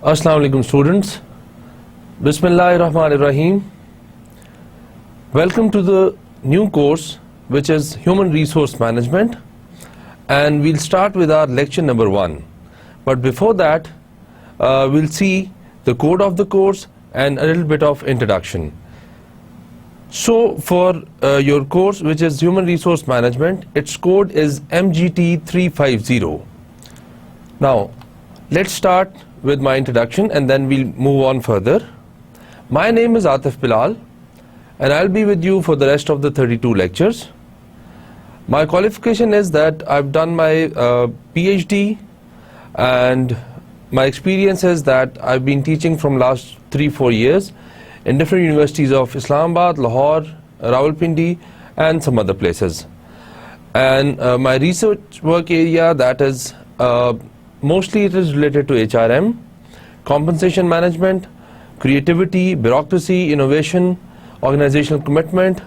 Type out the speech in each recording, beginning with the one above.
Assalamu alaikum students. Bismillahirrahmanirrahim. Welcome to the new course which is Human Resource Management, and we'll start with our lecture number 1. But before that we'll see the code of the course and a little bit of introduction. So for your course which is Human Resource Management, its code is MGT350. Now let's start with my introduction and then we'll move on further. My name is Atif Bilal and I'll be with you for the rest of the 32 lectures. My qualification is that I've done my PhD, and my experience is that I've been teaching from last 3-4 years in different universities of Islamabad, Lahore, Rawalpindi and some other places. And my research work area, that is mostly it is related to HRM, compensation management, creativity, bureaucracy, innovation, organizational commitment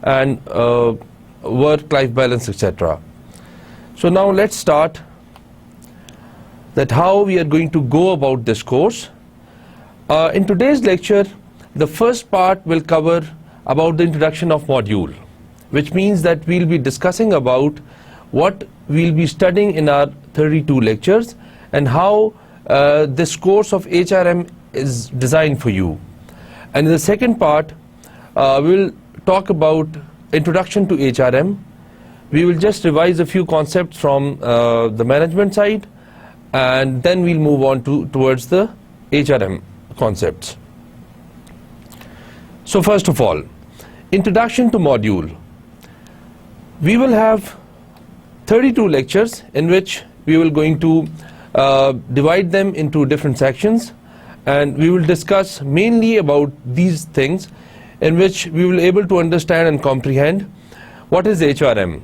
and work-life balance, etc. So now let's start that how we are going to go about this course. In today's lecture, the first part will cover about the introduction of module, which means that we'll be discussing about what we'll be studying in our 32 lectures and how this course of HRM is designed for you. And in the second part, we'll talk about introduction to HRM. We will just revise a few concepts from the management side, and then we'll move on towards the HRM concepts. So first of all, introduction to module. We will have 32 lectures in which we will going to divide them into different sections, and we will discuss mainly about these things in which we will able to understand and comprehend what is HRM,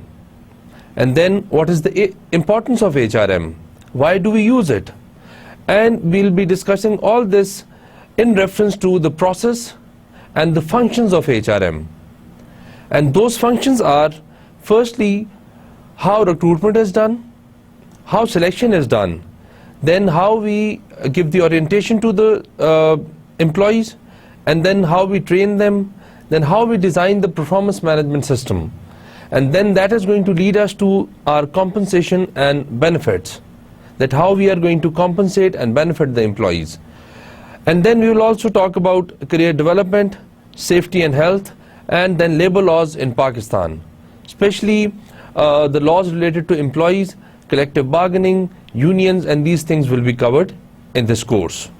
and then what is the importance of HRM, why do we use it, and we'll be discussing all this in reference to the process and the functions of HRM. And those functions are, firstly, how recruitment is done, how selection is done, then how we give the orientation to the employees, and then how we train them, then how we design the performance management system, and then that is going to lead us to our compensation and benefits, that how we are going to compensate and benefit the employees. And then we will also talk about career development, safety and health, and then labor laws in Pakistan, especially the laws related to employees, collective bargaining, unions, and these things will be covered in this course.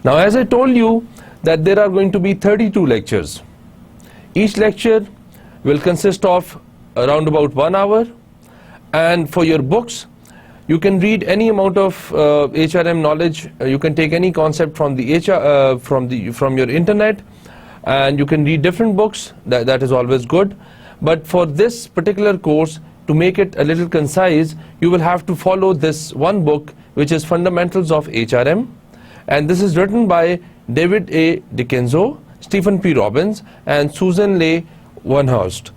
Now, as I told you that there are going to be 32 lectures. Each lecture will consist of around about 1 hour, and for your books you can read any amount of HRM knowledge. You can take any concept from the from your internet, and you can read different books. That is always good. But for this particular course, to make it a little concise, you will have to follow this one book, which is Fundamentals of HRM, and this is written by David A. DiCenzo, Stephen P. Robbins and Susan Leigh Wernhurst,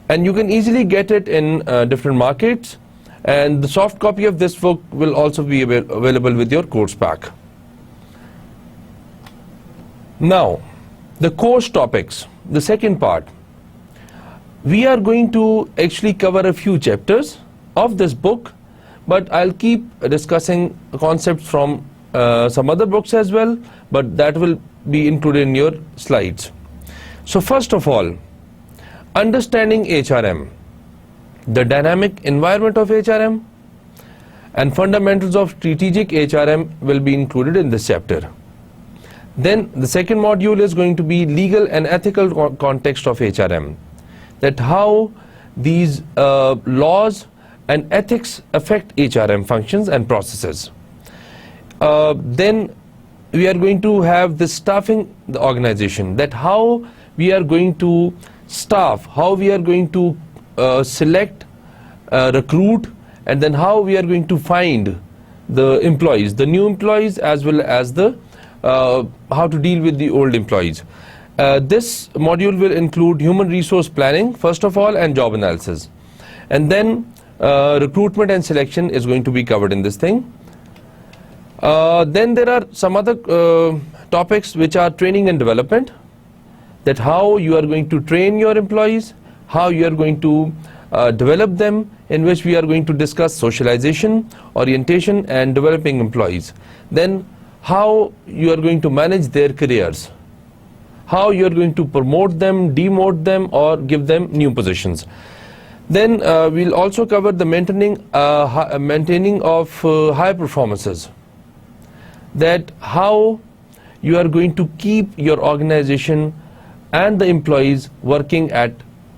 and you can easily get it in different markets, and the soft copy of this book will also be available with your course pack. Now, the course topics, the second part. We are going to actually cover a few chapters of this book, but I'll keep discussing concepts from some other books as well, but that will be included in your slides. So first of all, understanding HRM, the dynamic environment of HRM, and fundamentals of strategic HRM will be included in this chapter. Then the second module is going to be legal and ethical context of HRM, that how these laws and ethics affect HRM functions and processes. Then we are going to have the staffing the organization, that how we are going to staff, how we are going to select, recruit, and then how we are going to find the employees, the new employees, as well as the how to deal with the old employees. This module will include human resource planning first of all and job analysis, and then recruitment and selection is going to be covered in this thing. Then there are some other topics which are training and development, that how you are going to train your employees, how you are going to develop them, in which we are going to discuss socialization, orientation and developing employees. Then how you are going to manage their careers, how you are going to promote them, demote them or give them new positions. Then we'll also cover the maintaining of high performances, that how you are going to keep your organization and the employees working at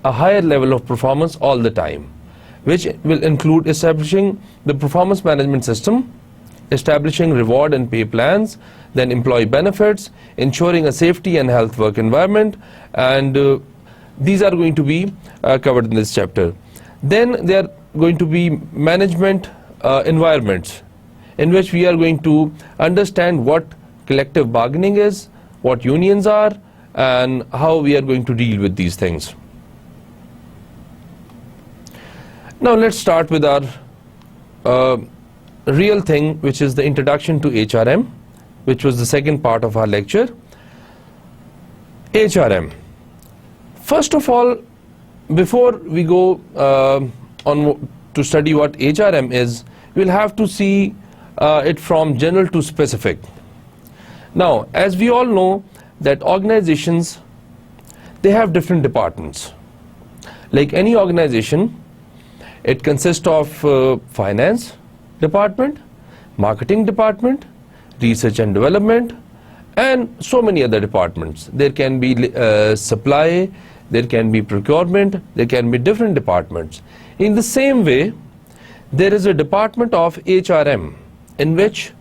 a higher level of performance all the time, which will include establishing the performance management system, establishing reward and pay plans, then employee benefits, ensuring a safety and health work environment, and these are going to be covered in this chapter. Then there are going to be management environments, in which we are going to understand what collective bargaining is, what unions are, and how we are going to deal with these things. Now let's start with our real thing, which is the introduction to HRM, which was the second part of our lecture. HRM. First of all, before we go on to study what HRM is, we'll have to see it from general to specific. Now, as we all know that organizations, they have different departments. Like any organization, it consists of finance department, marketing department, research and development, and so many other departments. There can be supply, there can be procurement, there can be different departments. In the same way, there is a department of HRM in which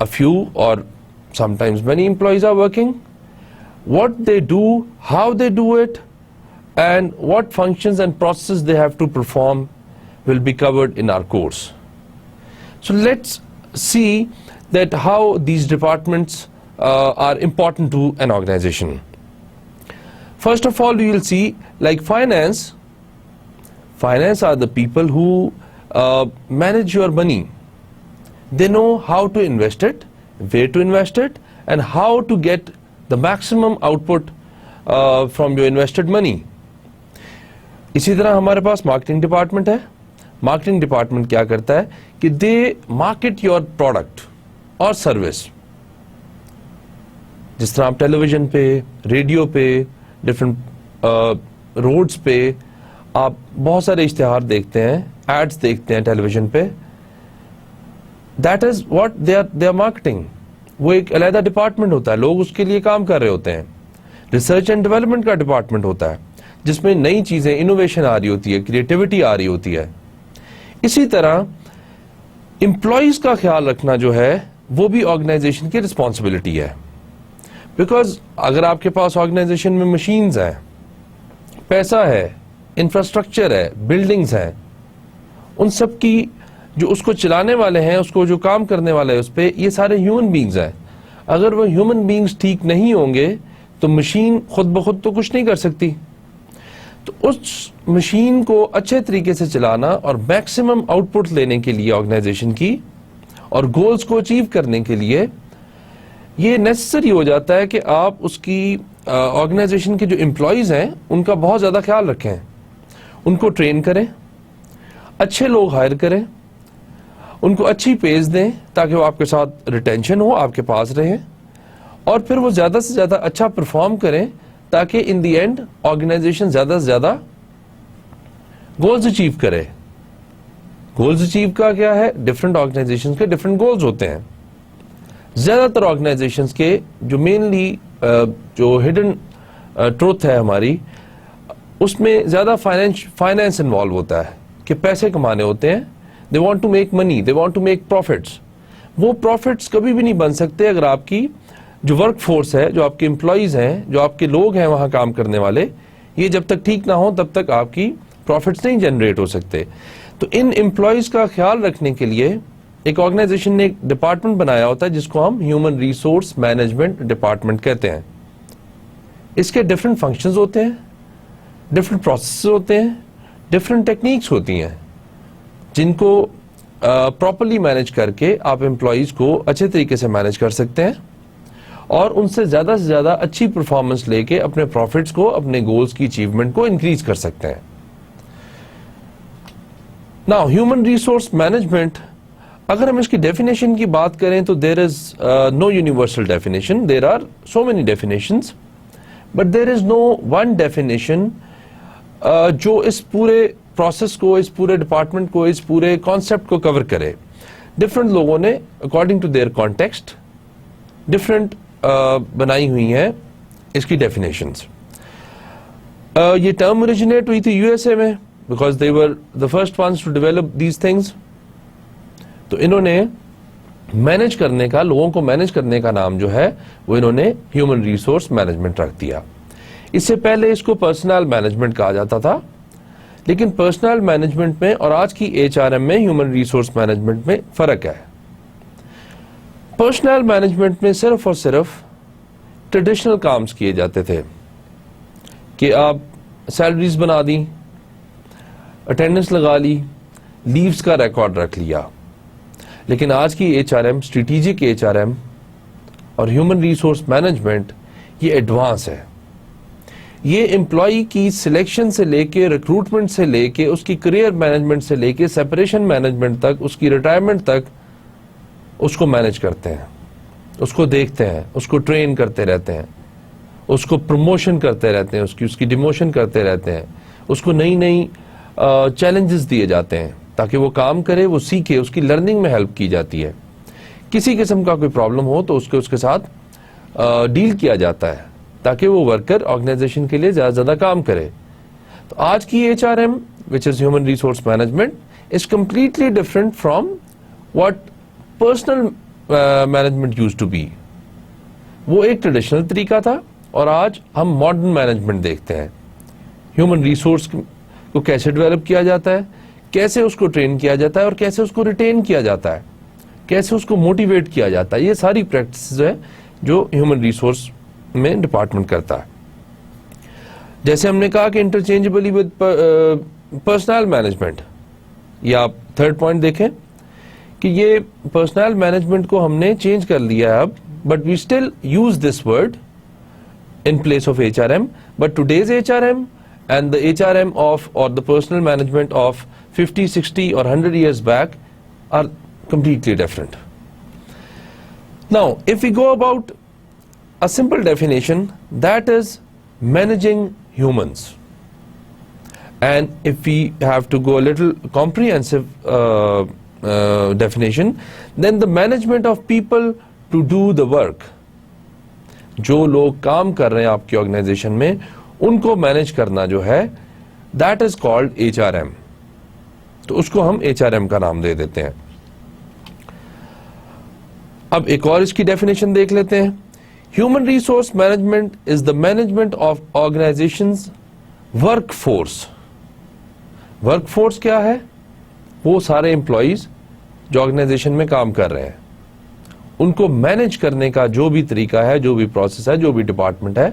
a few or sometimes many employees are working. What they do, how they do it, and what functions and processes they have to perform will be covered in our course. So let's see that how these departments are important to an organization. First of all, you will see, like finance are the people who manage your money. They know how to invest it, where to invest it, and how to get the maximum output from your invested money. इसी तरह हमारे पास marketing department है. Marketing department क्या करता है कि दे market your product और service. जिस तरह आप टेलीविजन पे, रेडियो पे, डिफरेंट रोड्स पे आप बहुत सारे इश्तिहार देखते हैं, एड्स देखते हैं टेलीविजन पे. That is what they are marketing. वो एक अलग डिपार्टमेंट होता है, लोग उसके लिए काम कर रहे होते हैं. रिसर्च एंड डेवलपमेंट का डिपार्टमेंट होता है, जिसमें नई चीजें, इनोवेशन आ रही होती है, क्रिएटिविटी आ रही होती है. इसी तरह एम्प्लॉइज का ख्याल रखना जो है वो भी ऑर्गेनाइजेशन की रिस्पॉन्सिबिलिटी है. बिकॉज अगर आपके पास ऑर्गेनाइजेशन में मशीन्स हैं, पैसा है, इंफ्रास्ट्रक्चर है, बिल्डिंग्स हैं, उन सब की जो उसको चलाने वाले हैं, उसको जो काम करने वाले हैं उस पर, ये सारे ह्यूमन बींग्स हैं. अगर वो ह्यूमन बींग्स ठीक नहीं होंगे तो मशीन खुद ब खुद तो कुछ नहीं कर सकती. तो उस मशीन को अच्छे तरीके से चलाना और मैक्सिमम आउटपुट लेने के लिए ऑर्गेनाइजेशन की और गोल्स को अचीव करने के लिए ये नेसेसरी हो जाता है कि आप उसकी ऑर्गेनाइजेशन के जो एम्प्लॉइज हैं उनका बहुत ज़्यादा ख्याल रखें, उनको ट्रेन करें, अच्छे लोग हायर करें, उनको अच्छी पेज दें ताकि वो आपके साथ रिटेंशन हो, आपके पास रहें, और फिर वो ज़्यादा से ज़्यादा अच्छा परफॉर्म करें ताकि इन दी एंड ऑर्गेनाइजेशन ज़्यादा से ज़्यादा गोल्स अचीव करे. गोल्स अचीव का क्या है, डिफरेंट ऑर्गेनाइजेशंस के डिफरेंट गोल्स होते हैं. ज़्यादातर ऑर्गेनाइजेशंस के जो मेनली जो हिडन ट्रुथ है हमारी, उसमें ज़्यादा फाइनेंस इन्वॉल्व होता है कि पैसे कमाने होते हैं. They want to make money, they want to make profits. वो प्रॉफिट्स कभी भी नहीं बन सकते अगर आपकी जो वर्क फोर्स है, जो आपके एम्प्लॉइज हैं, जो आपके लोग हैं वहाँ काम करने वाले, ये जब तक ठीक ना हो तब तक आपकी प्रॉफिट्स नहीं जनरेट हो सकते. तो इन एम्प्लॉइज का ख्याल रखने के लिए एक ऑर्गेनाइजेशन ने एक डिपार्टमेंट बनाया होता है जिसको हम ह्यूमन रिसोर्स मैनेजमेंट डिपार्टमेंट कहते हैं. इसके डिफरेंट फंक्शंस होते हैं, डिफरेंट प्रोसेस होते हैं, डिफरेंट टेक्निक्स होती हैं जिनको प्रॉपरली मैनेज करके आप एम्प्लॉयज़ को अच्छे तरीके से मैनेज कर सकते हैं और उनसे ज़्यादा अच्छी परफॉर्मेंस लेके अपने प्रॉफिट्स को, अपने गोल्स की अचीवमेंट को इंक्रीज कर सकते हैं. नाउ ह्यूमन रिसोर्स मैनेजमेंट, अगर हम इसकी डेफिनेशन की बात करें तो there is no universal definition. There are so many definitions, but there is no one definition जो इस पूरे प्रोसेस को, इस पूरे डिपार्टमेंट को, इस पूरे कॉन्सेप्ट को कवर करे. डिफरेंट लोगों ने according to their context different बनाई हुई हैं इसकी डेफिनेशंस. ये टर्म ओरिजिनेट हुई थी यूएसए में, because they were the first ones to develop these things. तो इन्होंने मैनेज करने का, लोगों को मैनेज करने का नाम जो है वो इन्होंने ह्यूमन रिसोर्स मैनेजमेंट रख दिया. इससे पहले इसको पर्सनल मैनेजमेंट कहा जाता था, लेकिन पर्सनल मैनेजमेंट में और आज की एचआरएम में, ह्यूमन रिसोर्स मैनेजमेंट में फर्क है. पर्सनल मैनेजमेंट में सिर्फ और सिर्फ ट्रेडिशनल काम किए जाते थे कि आप सैलरीज बना दी, अटेंडेंस लगा ली, लीव्स का रिकॉर्ड रख लिया. लेकिन आज की एचआरएम, स्ट्रेटेजिक एचआरएम और ह्यूमन रिसोर्स मैनेजमेंट ये एडवांस है. ये एम्प्लॉय की सिलेक्शन से लेके, रिक्रूटमेंट से लेके, उसकी करियर मैनेजमेंट से लेके, सेपरेशन मैनेजमेंट तक, उसकी रिटायरमेंट तक उसको मैनेज करते हैं, उसको देखते हैं, उसको ट्रेन करते रहते हैं, उसको प्रमोशन करते रहते हैं, उसकी डिमोशन करते रहते हैं, उसको नई नई चैलेंजेस दिए जाते हैं ताकि वो काम करे, वो सीखे, उसकी लर्निंग में हेल्प की जाती है. किसी किस्म का कोई प्रॉब्लम हो तो उसके साथ डील किया जाता है ताकि वो वर्कर ऑर्गेनाइजेशन के लिए ज्यादा काम करे. तो आज की HRM, which is human resource management, is completely different from what personnel management used to be. वो एक ट्रेडिशनल तरीका था और आज हम मॉडर्न मैनेजमेंट देखते हैं. ह्यूमन रिसोर्स को कैसे डेवलप किया जाता है, कैसे उसको ट्रेन किया जाता है और कैसे उसको रिटेन किया जाता है, कैसे उसको मोटिवेट किया जाता है, ये सारी प्रैक्टिस है जो ह्यूमन रिसोर्स में डिपार्टमेंट करता है. जैसे हमने कहा कि इंटरचेंजेबली विद पर्सनल मैनेजमेंट, ये आप थर्ड पॉइंट देखें कि ये पर्सनल मैनेजमेंट को हमने चेंज कर लिया है अब, but we still use this word in place of HRM, but today's HRM and the HRM of or the personal management of 50, 60 or 100 years back are completely different. Now, if we go about a simple definition, that is managing humans. And if we have to go a little comprehensive definition, then the management of people to do the work. जो लोग काम कर रहे हैं आपकी organisation में, उनको manage करना जो है, दैट इज कॉल्ड एचआरएम. तो उसको हम एचआरएम का नाम दे देते हैं. अब एक और इसकी डेफिनेशन देख लेते हैं. Human resource management is the management of organisations workforce. Workforce क्या है? वो सारे एम्प्लॉइज जो ऑर्गेनाइजेशन में काम कर रहे हैं, उनको मैनेज करने का जो भी तरीका है, जो भी प्रोसेस है, जो भी डिपार्टमेंट है,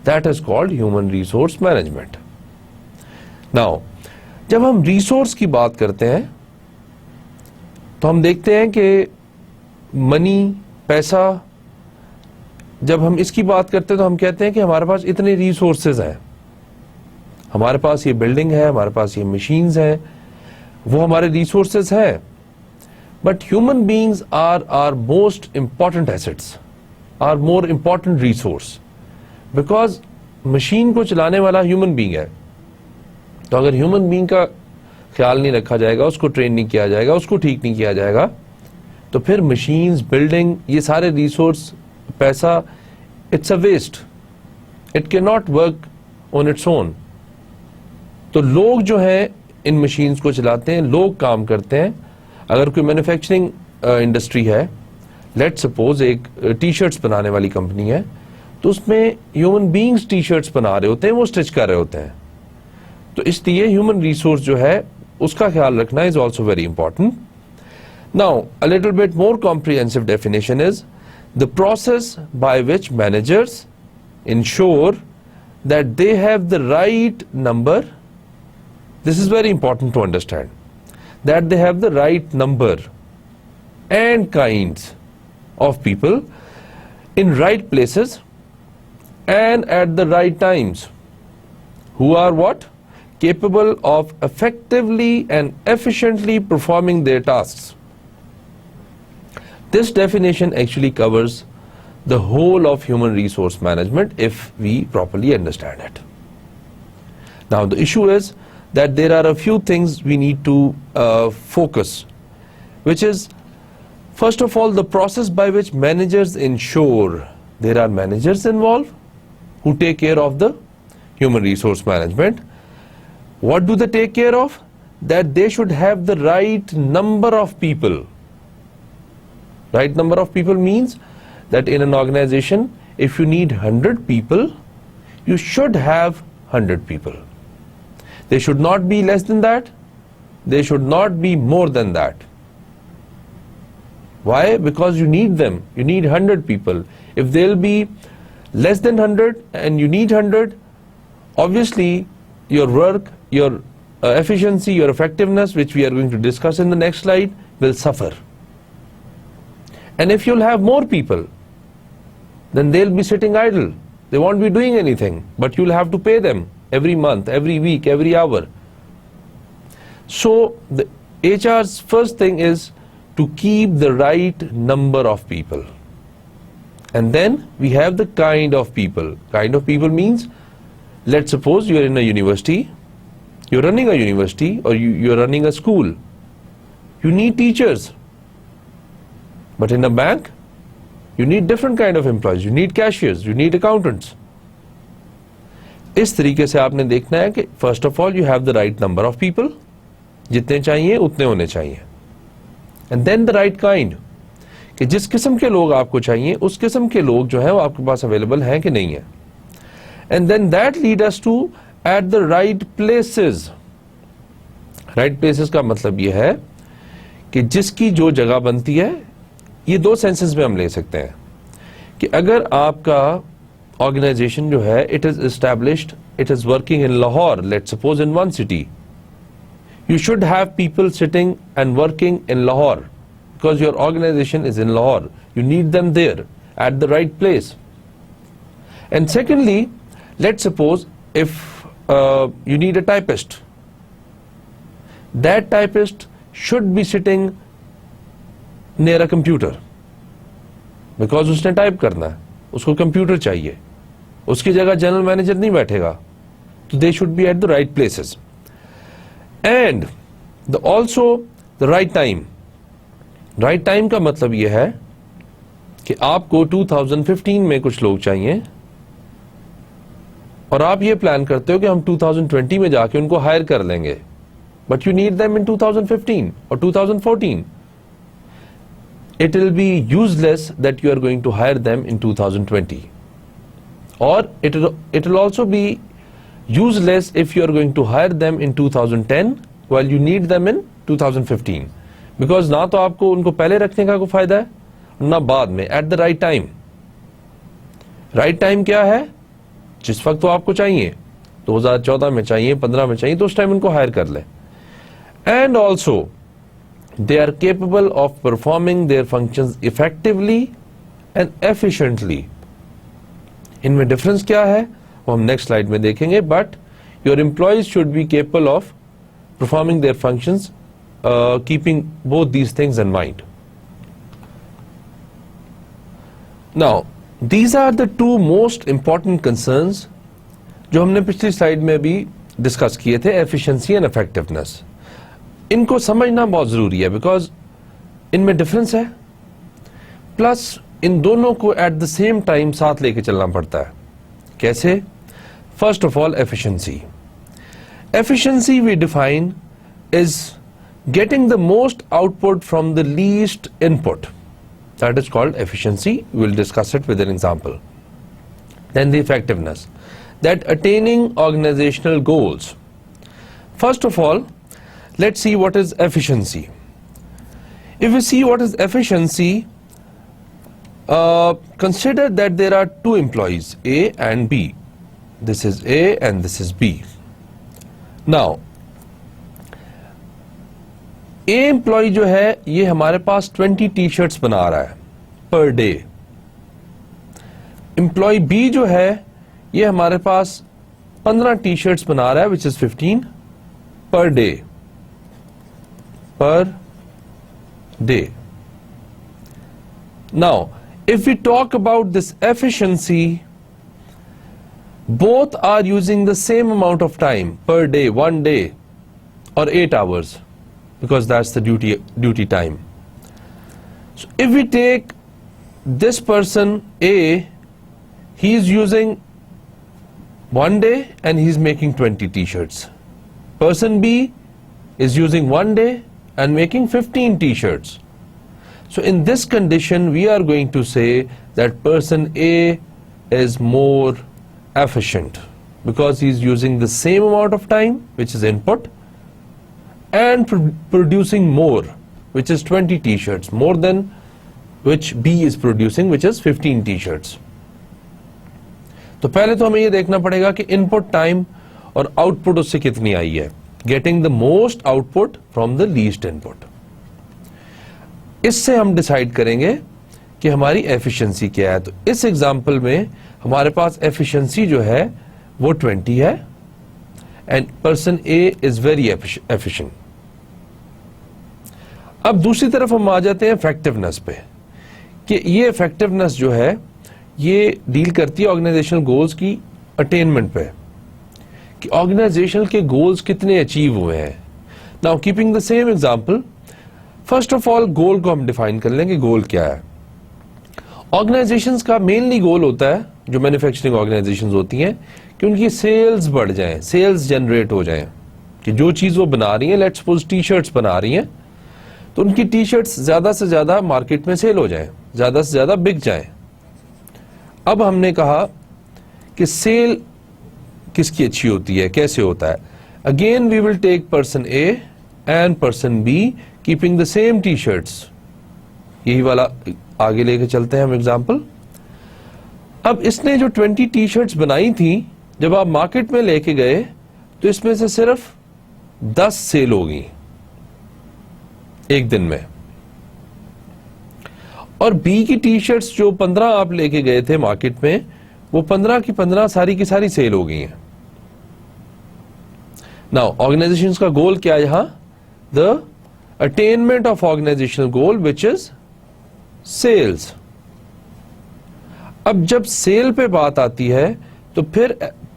that is called human resource management. Now, जब हम रिसोर्स की बात करते हैं तो हम देखते हैं कि मनी, पैसा, जब हम इसकी बात करते हैं तो हम कहते हैं कि हमारे पास इतने रिसोर्सेज हैं, हमारे पास ये बिल्डिंग है, हमारे पास ये मशीन्स हैं, वो हमारे रिसोर्सेज हैं. But human beings are our most important assets, our more important resource, because machine को चलाने वाला ह्यूमन बीइंग है. तो अगर ह्यूमन बीइंग का ख्याल नहीं रखा जाएगा, उसको ट्रेन नहीं किया जाएगा, उसको ठीक नहीं किया जाएगा, तो फिर मशीन्स, बिल्डिंग, ये सारे रिसोर्स, पैसा, it's a waste. It can not work on its own. तो लोग जो हैं इन मशीन्स को चलाते हैं, लोग काम करते हैं. अगर कोई मैन्युफैक्चरिंग इंडस्ट्री है, लेट्स सपोज एक टी शर्ट्स बनाने वाली कंपनी है, तो उसमें ह्यूमन बीइंग्स टी शर्ट्स बना रहे होते हैं, वो स्टिच कर रहे होते हैं. तो इसलिए ह्यूमन रिसोर्स जो है उसका ख्याल रखना is also very important. Now, a little bit more comprehensive definition is the process by which managers ensure that they have the right number. This is very important to understand. that they have the right number and kinds of people in right places and at the right times, who are what? Capable of effectively and efficiently performing their tasks. This definition actually covers the whole of human resource management if we properly understand it. Now the issue is that there are a few things we need to focus, which is, first of all, the process by which managers ensure there are managers involved who take care of the human resource management. What do they take care of? That they should have the right number of people. Right number of people means that in an organization, if you need 100 people, you should have 100 people. They should not be less than that. They should not be more than that. Why? Because you need them. You need 100 people. If they'll be less than 100 and you need 100, obviously your work, your efficiency, your effectiveness, which we are going to discuss in the next slide, will suffer. And if you'll have more people, then they'll be sitting idle. They won't be doing anything, but you'll have to pay them every month, every week, every hour. So the HR's first thing is to keep the right number of people. And then we have the kind of people. Kind of people means, let's suppose you're in a university, you're running a university, or you're running a school. You need teachers. But in a bank, you need different kind of employees. You need cashiers, you need accountants. इस तरीके से आपने देखना है कि first of all you have the right number of people, जितने चाहिए उतने होने चाहिए, and then the right kind, कि जिस किस्म के लोग आपको चाहिए उस किस्म के लोग जो है वो आपके पास अवेलेबल हैं कि नहीं है, and then that lead us to at the right places. Right places का मतलब यह है कि जिसकी जो जगह बनती है, ये दो सेंसेस में हम ले सकते हैं कि अगर आपका ऑर्गेनाइजेशन जो है it is established, it is working in Lahore, let's suppose in one city, you should have people sitting and working in Lahore because your organization is in Lahore. You need them there at the right place. And secondly, let's suppose if you need a typist, that typist should be sitting near a computer because उसने type करना है, उसको computer चाहिए, उसकी जगह general manager नहीं बैठेगा, तो they should be at the right places. And also the right time. Right time का मतलब यह है कि आपको 2015 में कुछ लोग चाहिए और आप ये प्लान करते हो कि हम 2020 में जाके उनको हायर कर लेंगे, but you need them in 2015 or 2014. It will be useless that you are going to hire them in 2020, or it will also be useless if you are going to hire them in 2010 while you need them in 2015, because ना तो आपको उनको पहले रखने का कोई फायदा है ना बाद में. Eight the right time. Right time क्या है? जिस वक्त तो आपको चाहिए, 2014 में चाहिए, 15 में चाहिए, तो उस टाइम उनको हायर कर ले. And also they are capable of performing their functions effectively and efficiently. इनमें डिफरेंस क्या है वो हम नेक्स्ट स्लाइड में देखेंगे, but your employees should be capable of performing their functions, keeping both these things in mind. Now, these are the two most important concerns जो हमने पिछली स्लाइड में भी डिस्कस किए थे, efficiency and effectiveness. इनको समझना बहुत जरूरी है बिकॉज इनमें डिफरेंस है, प्लस इन दोनों को एट द सेम टाइम साथ लेके चलना पड़ता है. कैसे? First of all, efficiency. Efficiency we define is getting the most output from the least input. That is called efficiency. We will discuss it with an example. Then the effectiveness, that attaining organizational goals. First of all, let's see what is efficiency. If we see what is efficiency, consider that there are two employees, A and B. This is A and this is B. Now, a employee जो है ये हमारे पास 20 T shirts बना रहा है per day. Employ B जो है ये हमारे पास 15 टी शर्ट्स बना रहा है which is 15 per day. Now, if we talk about this efficiency, both are using the same amount of time per day, 1 day or 8 hours, because that's the duty time. So if we take this person A, he is using 1 day and he is making 20 t-shirts. Person B is using 1 day and making 15 t-shirts. So in this condition, we are going to say that person A is more efficient because he is using the same amount of time, which is input, and producing more, which is 20 t-shirts, more than which B is producing, which is 15 t-shirts. तो पहले तो हमें ये देखना पड़ेगा कि input time और output उससे कितनी आई है, getting the most output from the least input. इससे हम डिसाइड करेंगे कि हमारी एफिशिएंसी क्या है। तो इस एग्जांपल में हमारे पास एफिशिएंसी जो है वो 20 है and person A is very efficient. अब दूसरी तरफ हम आ जाते हैं इफेक्टिवनेस पे कि ये इफेक्टिवनेस जो है ये डील करती है ऑर्गेनाइजेशनल गोल्स की अटेनमेंट पे, कि ऑर्गेनाइजेशन के गोल्स कितने अचीव हुए हैं। Now keeping the same example, first of all goal को हम डिफाइन कर लेंगे। गोल क्या है? ऑर्गेनाइजेशंस का मेनली गोल होता है, जो मैन्युफैक्चरिंग ऑर्गेनाइजेशंस होती हैं, कि उनकी सेल्स बढ़ जाएं, सेल्स जनरेट हो जाएं, कि जो चीज वो बना रही हैं, लेट्स सपोज टी शर्ट्स बना रही हैं, तो उनकी टी शर्ट्स ज्यादा से ज्यादा मार्केट में सेल हो जाएं, ज्यादा से ज्यादा बिक जाएं। अब हमने कहा कि सेल किसकी अच्छी होती है, कैसे होता है? Again we will take person A and person B keeping the same T shirts. यही वाला आगे लेके चलते हैं हम एग्जाम्पल। अब इसने जो 20 टी शर्ट्स बनाई थी, जब आप मार्केट में लेके गए तो इसमें से सिर्फ 10 सेल हो गई एक दिन में, और बी की टी शर्ट्स जो 15 आप लेके गए थे मार्केट में, वो 15 की 15 सारी की सारी सेल हो गई हैं। नाउ ऑर्गेनाइजेशन का गोल क्या है यहां? The attainment of organisational goal which is sales. अब जब सेल पे बात आती है तो फिर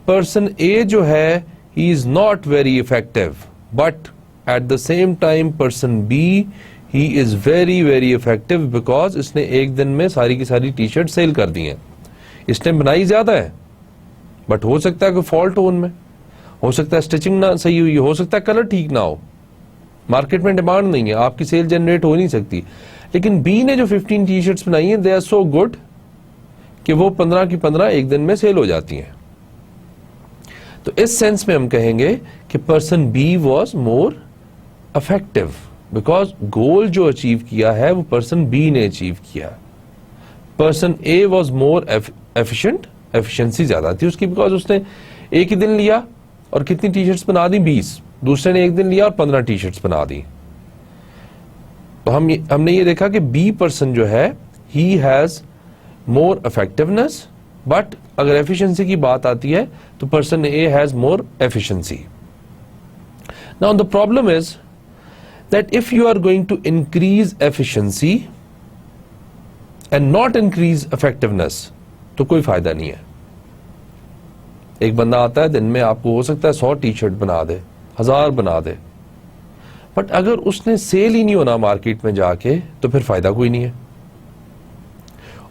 पर्सन ए जो है he is not very effective, but at the same time person B he is very very effective because इसने एक दिन में सारी की सारी टी शर्ट सेल कर दी हैं। इसने बनाई ज्यादा है, बट हो सकता है कोई फॉल्ट हो उनमें, हो सकता है स्टिचिंग ना सही हुई, हो सकता है कलर ठीक ना हो, मार्केट में डिमांड नहीं है, आपकी सेल जनरेट हो नहीं सकती। लेकिन बी ने जो 15 टी शर्ट्स बनाई हैं, दे आर सो गुड कि वो 15 की 15 एक दिन में सेल हो जाती हैं। तो इस सेंस में हम कहेंगे कि person B was more effective because goal जो अचीव किया है वो पर्सन बी ने अचीव किया। Person A was more efficient, efficiency ज्यादा थी उसकी बिकॉज उसने एक ही दिन लिया और कितनी टी शर्ट्स बना दी? 20। दूसरे ने एक दिन लिया और 15 टी शर्ट्स बना दी। तो हमने ये देखा कि बी पर्सन जो है he has more effectiveness, but अगर एफिशिएंसी की बात आती है तो person A has more efficiency. Now the problem is that if you are going to increase efficiency and not increase effectiveness, तो कोई फायदा नहीं है। एक बंदा आता है दिन में आपको हो सकता है 100 टी शर्ट बना दे, 1000 बना दे, बट अगर उसने सेल ही नहीं होना मार्केट में जाके तो फिर फायदा कोई नहीं है।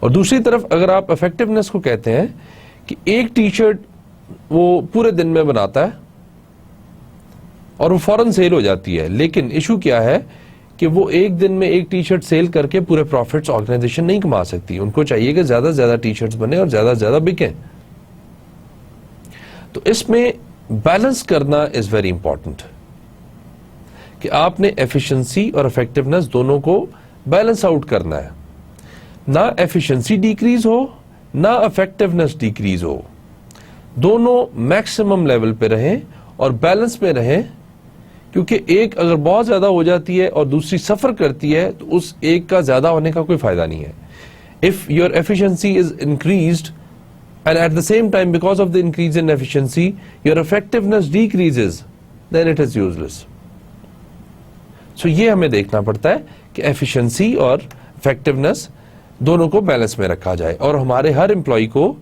और दूसरी तरफ अगर आप इफेक्टिवनेस को कहते हैं कि एक टी शर्ट वो पूरे दिन में बनाता है और वो फौरन सेल हो जाती है, लेकिन इशू क्या है कि वो एक दिन में एक टी शर्ट सेल करके पूरे प्रॉफिट्स ऑर्गेनाइजेशन नहीं कमा सकती। उनको चाहिए कि ज्यादा से ज्यादा टी शर्ट्स बने और ज्यादा से ज्यादा बिकें। तो इसमें बैलेंस करना इज वेरी इंपॉर्टेंट कि आपने एफिशिएंसी और इफेक्टिवनेस दोनों को बैलेंस आउट करना है। ना एफिशिएंसी डिक्रीज हो ना इफेक्टिवनेस डिक्रीज हो, दोनों मैक्सिमम लेवल पे रहें और बैलेंस में रहें क्योंकि एक अगर बहुत ज्यादा हो जाती है और दूसरी सफर करती है तो उस एक का ज्यादा होने का कोई फायदा नहीं है. If your efficiency is increased and at the same time because of the increase in efficiency your effectiveness decreases, then it is useless. So ये हमें देखना पड़ता है कि efficiency और effectiveness दोनों को बैलेंस में रखा जाए और हमारे हर एम्प्लॉय को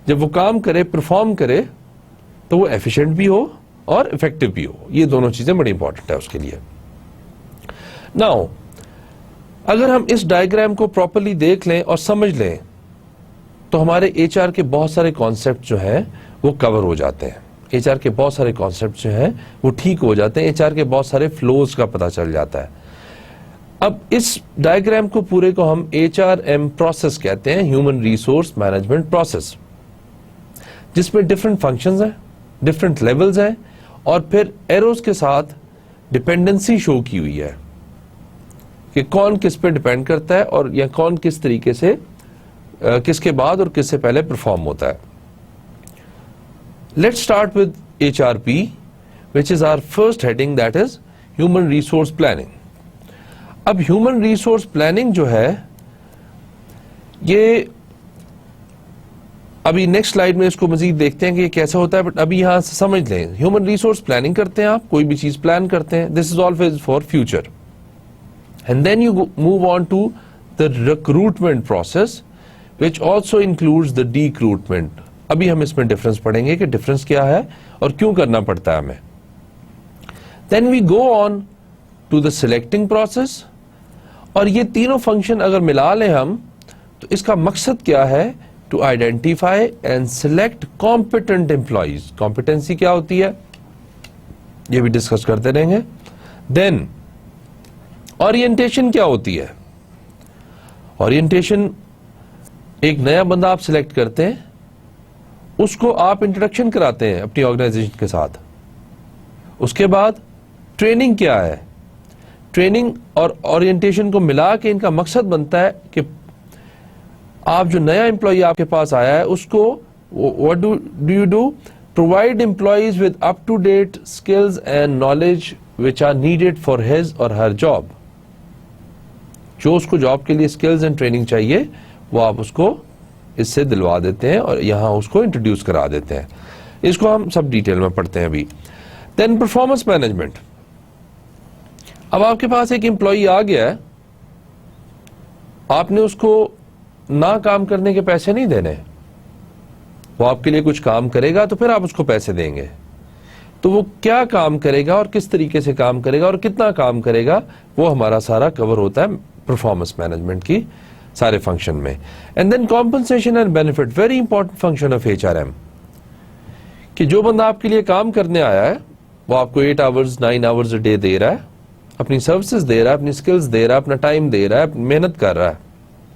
जब वो काम करे, परफॉर्म करे, तो वो एफिशिएंट भी हो और इफेक्टिव भी हो. ये दोनों चीजें बड़ी इंपॉर्टेंट है उसके लिए. नाउ अगर हम इस डायग्राम को प्रॉपर्ली देख लें और समझ लें तो हमारे एचआर के बहुत सारे कॉन्सेप्ट जो हैं वो कवर हो जाते हैं. एचआर के बहुत सारे कॉन्सेप्ट जो हैं वो ठीक हो जाते हैं. एचआर के बहुत सारे फ्लोज का पता चल जाता है. अब इस डायग्राम को पूरे को हम एचआरएम प्रोसेस कहते हैं, ह्यूमन रिसोर्स मैनेजमेंट प्रोसेस, जिसमें डिफरेंट फंक्शंस हैं, डिफरेंट लेवल्स हैं और फिर एरोज के साथ डिपेंडेंसी शो की हुई है कि कौन किस पे डिपेंड करता है और या कौन किस तरीके से किसके बाद और किससे पहले परफॉर्म होता है. Let's start with HRP, which is our first heading, that is human resource planning. अब ह्यूमन रिसोर्स प्लानिंग जो है ये अभी नेक्स्ट स्लाइड में इसको मजीद देखते हैं कि ये कैसा होता है, बट अभी यहां से समझ लें. ह्यूमन रिसोर्स प्लानिंग करते हैं, आप कोई भी चीज प्लान करते हैं, this is always for future. And then you move on to the recruitment process which also includes the decruitment. अभी हम इसमें डिफरेंस पढ़ेंगे कि डिफरेंस क्या है और क्यों करना पड़ता है हमें. Then we go on to the selecting process. और ये तीनों फंक्शन अगर मिला लें हम तो इसका मकसद क्या है? To identify and select competent employees. Competency क्या होती है ये भी डिस्कस करते रहेंगे. Then orientation क्या होती है? Orientation एक नया बंदा आप सिलेक्ट करते हैं, उसको आप इंट्रोडक्शन कराते हैं अपनी ऑर्गेनाइजेशन के साथ. उसके बाद ट्रेनिंग क्या है? ट्रेनिंग और ओरिएंटेशन को मिला के इनका मकसद बनता है कि आप जो नया एम्प्लॉय आपके पास आया है उसको what do you do? Provide employees with up to date skills and knowledge which are needed for his और हर जॉब. जो उसको जॉब के लिए स्किल्स एंड ट्रेनिंग चाहिए वो आप उसको इससे दिलवा देते हैं और यहां उसको इंट्रोड्यूस करा देते हैं. इसको हम सब डिटेल में पढ़ते हैं अभी. Then performance management. अब आपके पास एक एम्प्लॉय आ गया है, आपने उसको ना काम करने के पैसे नहीं देने, वो आपके लिए कुछ काम करेगा तो फिर आप उसको पैसे देंगे. तो वो क्या काम करेगा और किस तरीके से काम करेगा और कितना काम करेगा वो हमारा सारा कवर होता है परफॉर्मेंस मैनेजमेंट की सारे फंक्शन में. And then compensation and benefit, very important function of HRM, कि जो बंदा आपके लिए काम करने आया है वो आपको 8 hours 9 hours a day they रहा है, अपनी सर्विसेज दे रहा है, अपनी स्किल्स दे रहा है, अपना टाइम दे रहा है, मेहनत कर रहा है,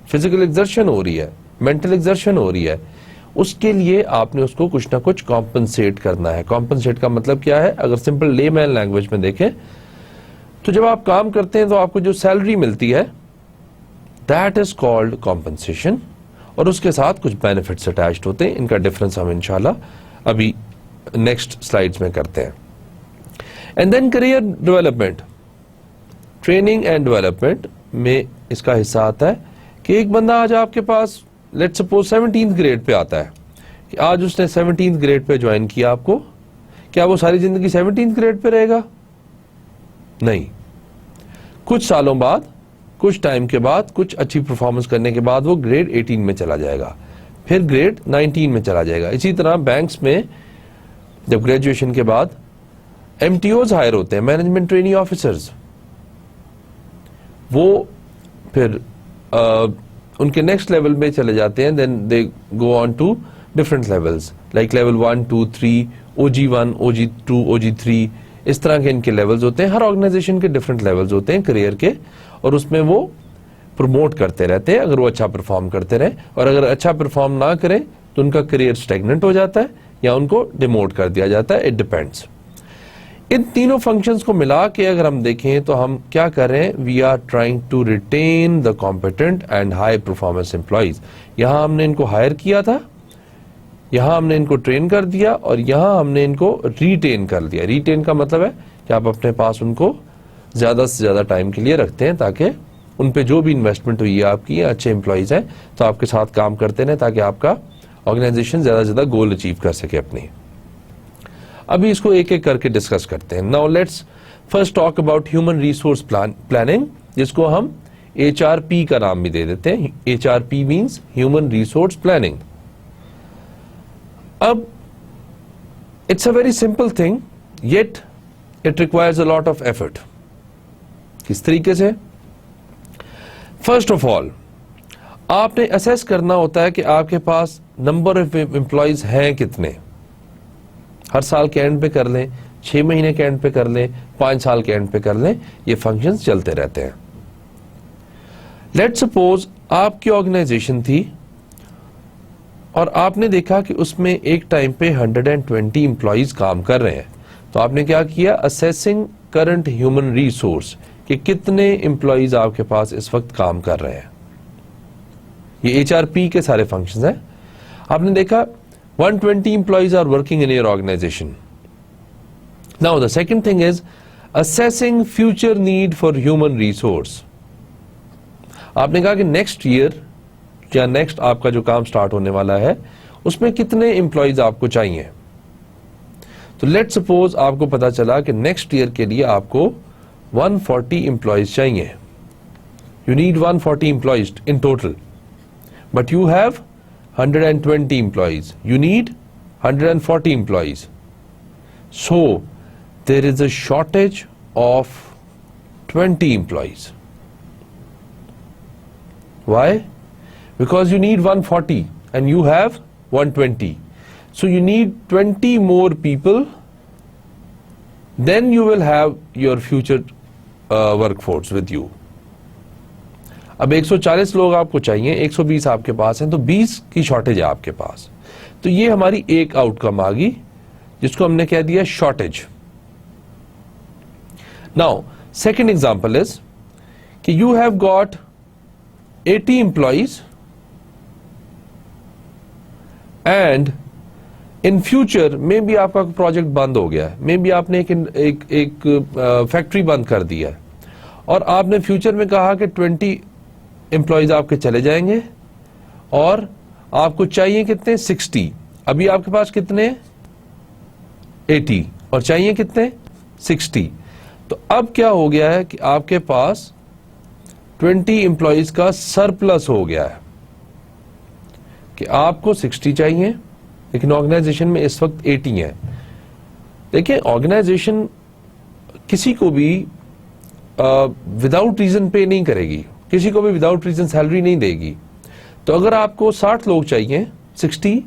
फिजिकल एक्सर्शन हो रही है, मेंटल एक्सर्शन हो रही है, उसके लिए आपने उसको कुछ ना कुछ कॉम्पनसेट करना है. कॉम्पनसेट का मतलब क्या है? अगर सिंपल लेमैन लैंग्वेज में देखें तो जब आप काम करते हैं तो आपको जो सैलरी मिलती है दैट इज कॉल्ड कॉम्पनसेशन और उसके साथ कुछ बेनिफिट्स अटैच्ड होते हैं. इनका डिफरेंस हम इंशाल्लाह अभी नेक्स्ट स्लाइड्स में करते हैं. And then career development, training and development में इसका हिस्सा आता है कि एक बंदा आज आपके पास let's suppose 17th grade pay आता है कि आज उसने 17th ग्रेड पे ज्वाइन किया आपको, क्या वो सारी जिंदगी 17th ग्रेड पे रहेगा? नहीं. कुछ सालों बाद, कुछ टाइम के बाद, कुछ अच्छी परफॉर्मेंस करने के बाद वो ग्रेड 18 में चला जाएगा, फिर ग्रेड 19 में चला जाएगा. इसी तरह बैंक्स में जब ग्रेजुएशन के बाद MTOs हायर होते हैं, मैनेजमेंट ट्रेनी ऑफिसर्स, वो फिर उनके नेक्स्ट लेवल में चले जाते हैं. Then they go on to different levels like level 1 2 3, OG1 OG2 OG3, इस तरह के इनके लेवल्स होते हैं. हर ऑर्गेनाइजेशन के डिफरेंट लेवल्स होते हैं करियर के और उसमें वो प्रमोट करते रहते हैं अगर वो अच्छा परफॉर्म करते रहे. और अगर अच्छा परफॉर्म ना करें तो उनका करियर स्टेगनेंट हो जाता है या उनको डिमोट कर दिया जाता है. It depends. इन तीनों फंक्शंस को मिला के अगर हम देखें तो हम क्या कर रहे हैं? We are trying to retain the competent and high performance employees. यहां हमने इनको हायर किया था, यहां हमने इनको ट्रेन कर दिया और यहां हमने इनको रिटेन कर दिया. रिटेन का मतलब है कि आप अपने पास उनको ज़्यादा से ज़्यादा टाइम के लिए रखते हैं, ताकि उन पे जो भी इन्वेस्टमेंट हुई है आपकी, अच्छे एम्प्लॉयज़ हैं तो आपके साथ काम करते रहें, ताकि आपका ऑर्गेनाइजेशन ज़्यादा से ज़्यादा गोल अचीव कर सके अपनी। अभी इसको एक एक करके डिस्कस करते हैं। Now let's first talk about human resource planning, जिसको हम HRP का नाम भी दे देते हैं। HRP means human resource planning. अब it's a very simple thing, yet it requires a lot of effort. किस तरीके से? फर्स्ट ऑफ ऑल आपने असेस करना होता है कि आपके पास नंबर ऑफ एम्प्लॉयज हैं कितने। हर साल के एंड पे कर लें, 6 महीने के एंड पे कर लें, 5 साल के एंड पे कर लें, ये फंक्शंस चलते रहते हैं। लेट्स सपोज आपकी ऑर्गेनाइजेशन थी और आपने देखा कि उसमें एक टाइम पे 120 एम्प्लॉयज काम कर रहे हैं, तो आपने क्या किया? असेसिंग करंट ह्यूमन रिसोर्स, कि कितने एम्प्लॉयज आपके पास इस वक्त काम कर रहे हैं। ये HRP के सारे फंक्शंस हैं। आपने देखा 120 employees are working in your organization. Now the second thing is assessing future need for human resource. आपने कहा कि नेक्स्ट ईयर या नेक्स्ट आपका जो काम स्टार्ट होने वाला है उसमें कितने एम्प्लॉयज आपको चाहिए। तो लेट सपोज आपको पता चला कि नेक्स्ट ईयर के लिए आपको 140 एम्प्लॉयज चाहिए। You need 140 employees in total, but you have 120 employees. You need 140 employees. So there is a shortage of 20 employees. Why? Because you need 140 and you have 120. So you need 20 more people. Then you will have your future workforce with you. अब 140 लोग आपको चाहिए, 120 आपके पास हैं, तो 20 की shortage है आपके पास। तो ये हमारी एक आउटकम आ गई, जिसको हमने कह दिया shortage. Now second example is कि you have got 80 employees and in future में भी आपका प्रोजेक्ट बंद हो गया है, मे बी आपने एक फैक्ट्री बंद कर दिया है और आपने फ्यूचर में कहा कि 20 एम्प्लॉयज आपके चले जाएंगे और आपको चाहिए कितने? 60। अभी आपके पास कितने? 80 और चाहिए कितने? 60। तो अब क्या हो गया है कि आपके पास 20 एम्प्लॉयज का सरप्लस हो गया है कि आपको 60 चाहिए लेकिन ऑर्गेनाइजेशन में इस वक्त 80 है। देखिए, ऑर्गेनाइजेशन किसी को भी विदाउट रीजन पे नहीं करेगी, किसी को भी विदाउट रीजन सैलरी नहीं देगी। तो अगर आपको 60 लोग चाहिए, 60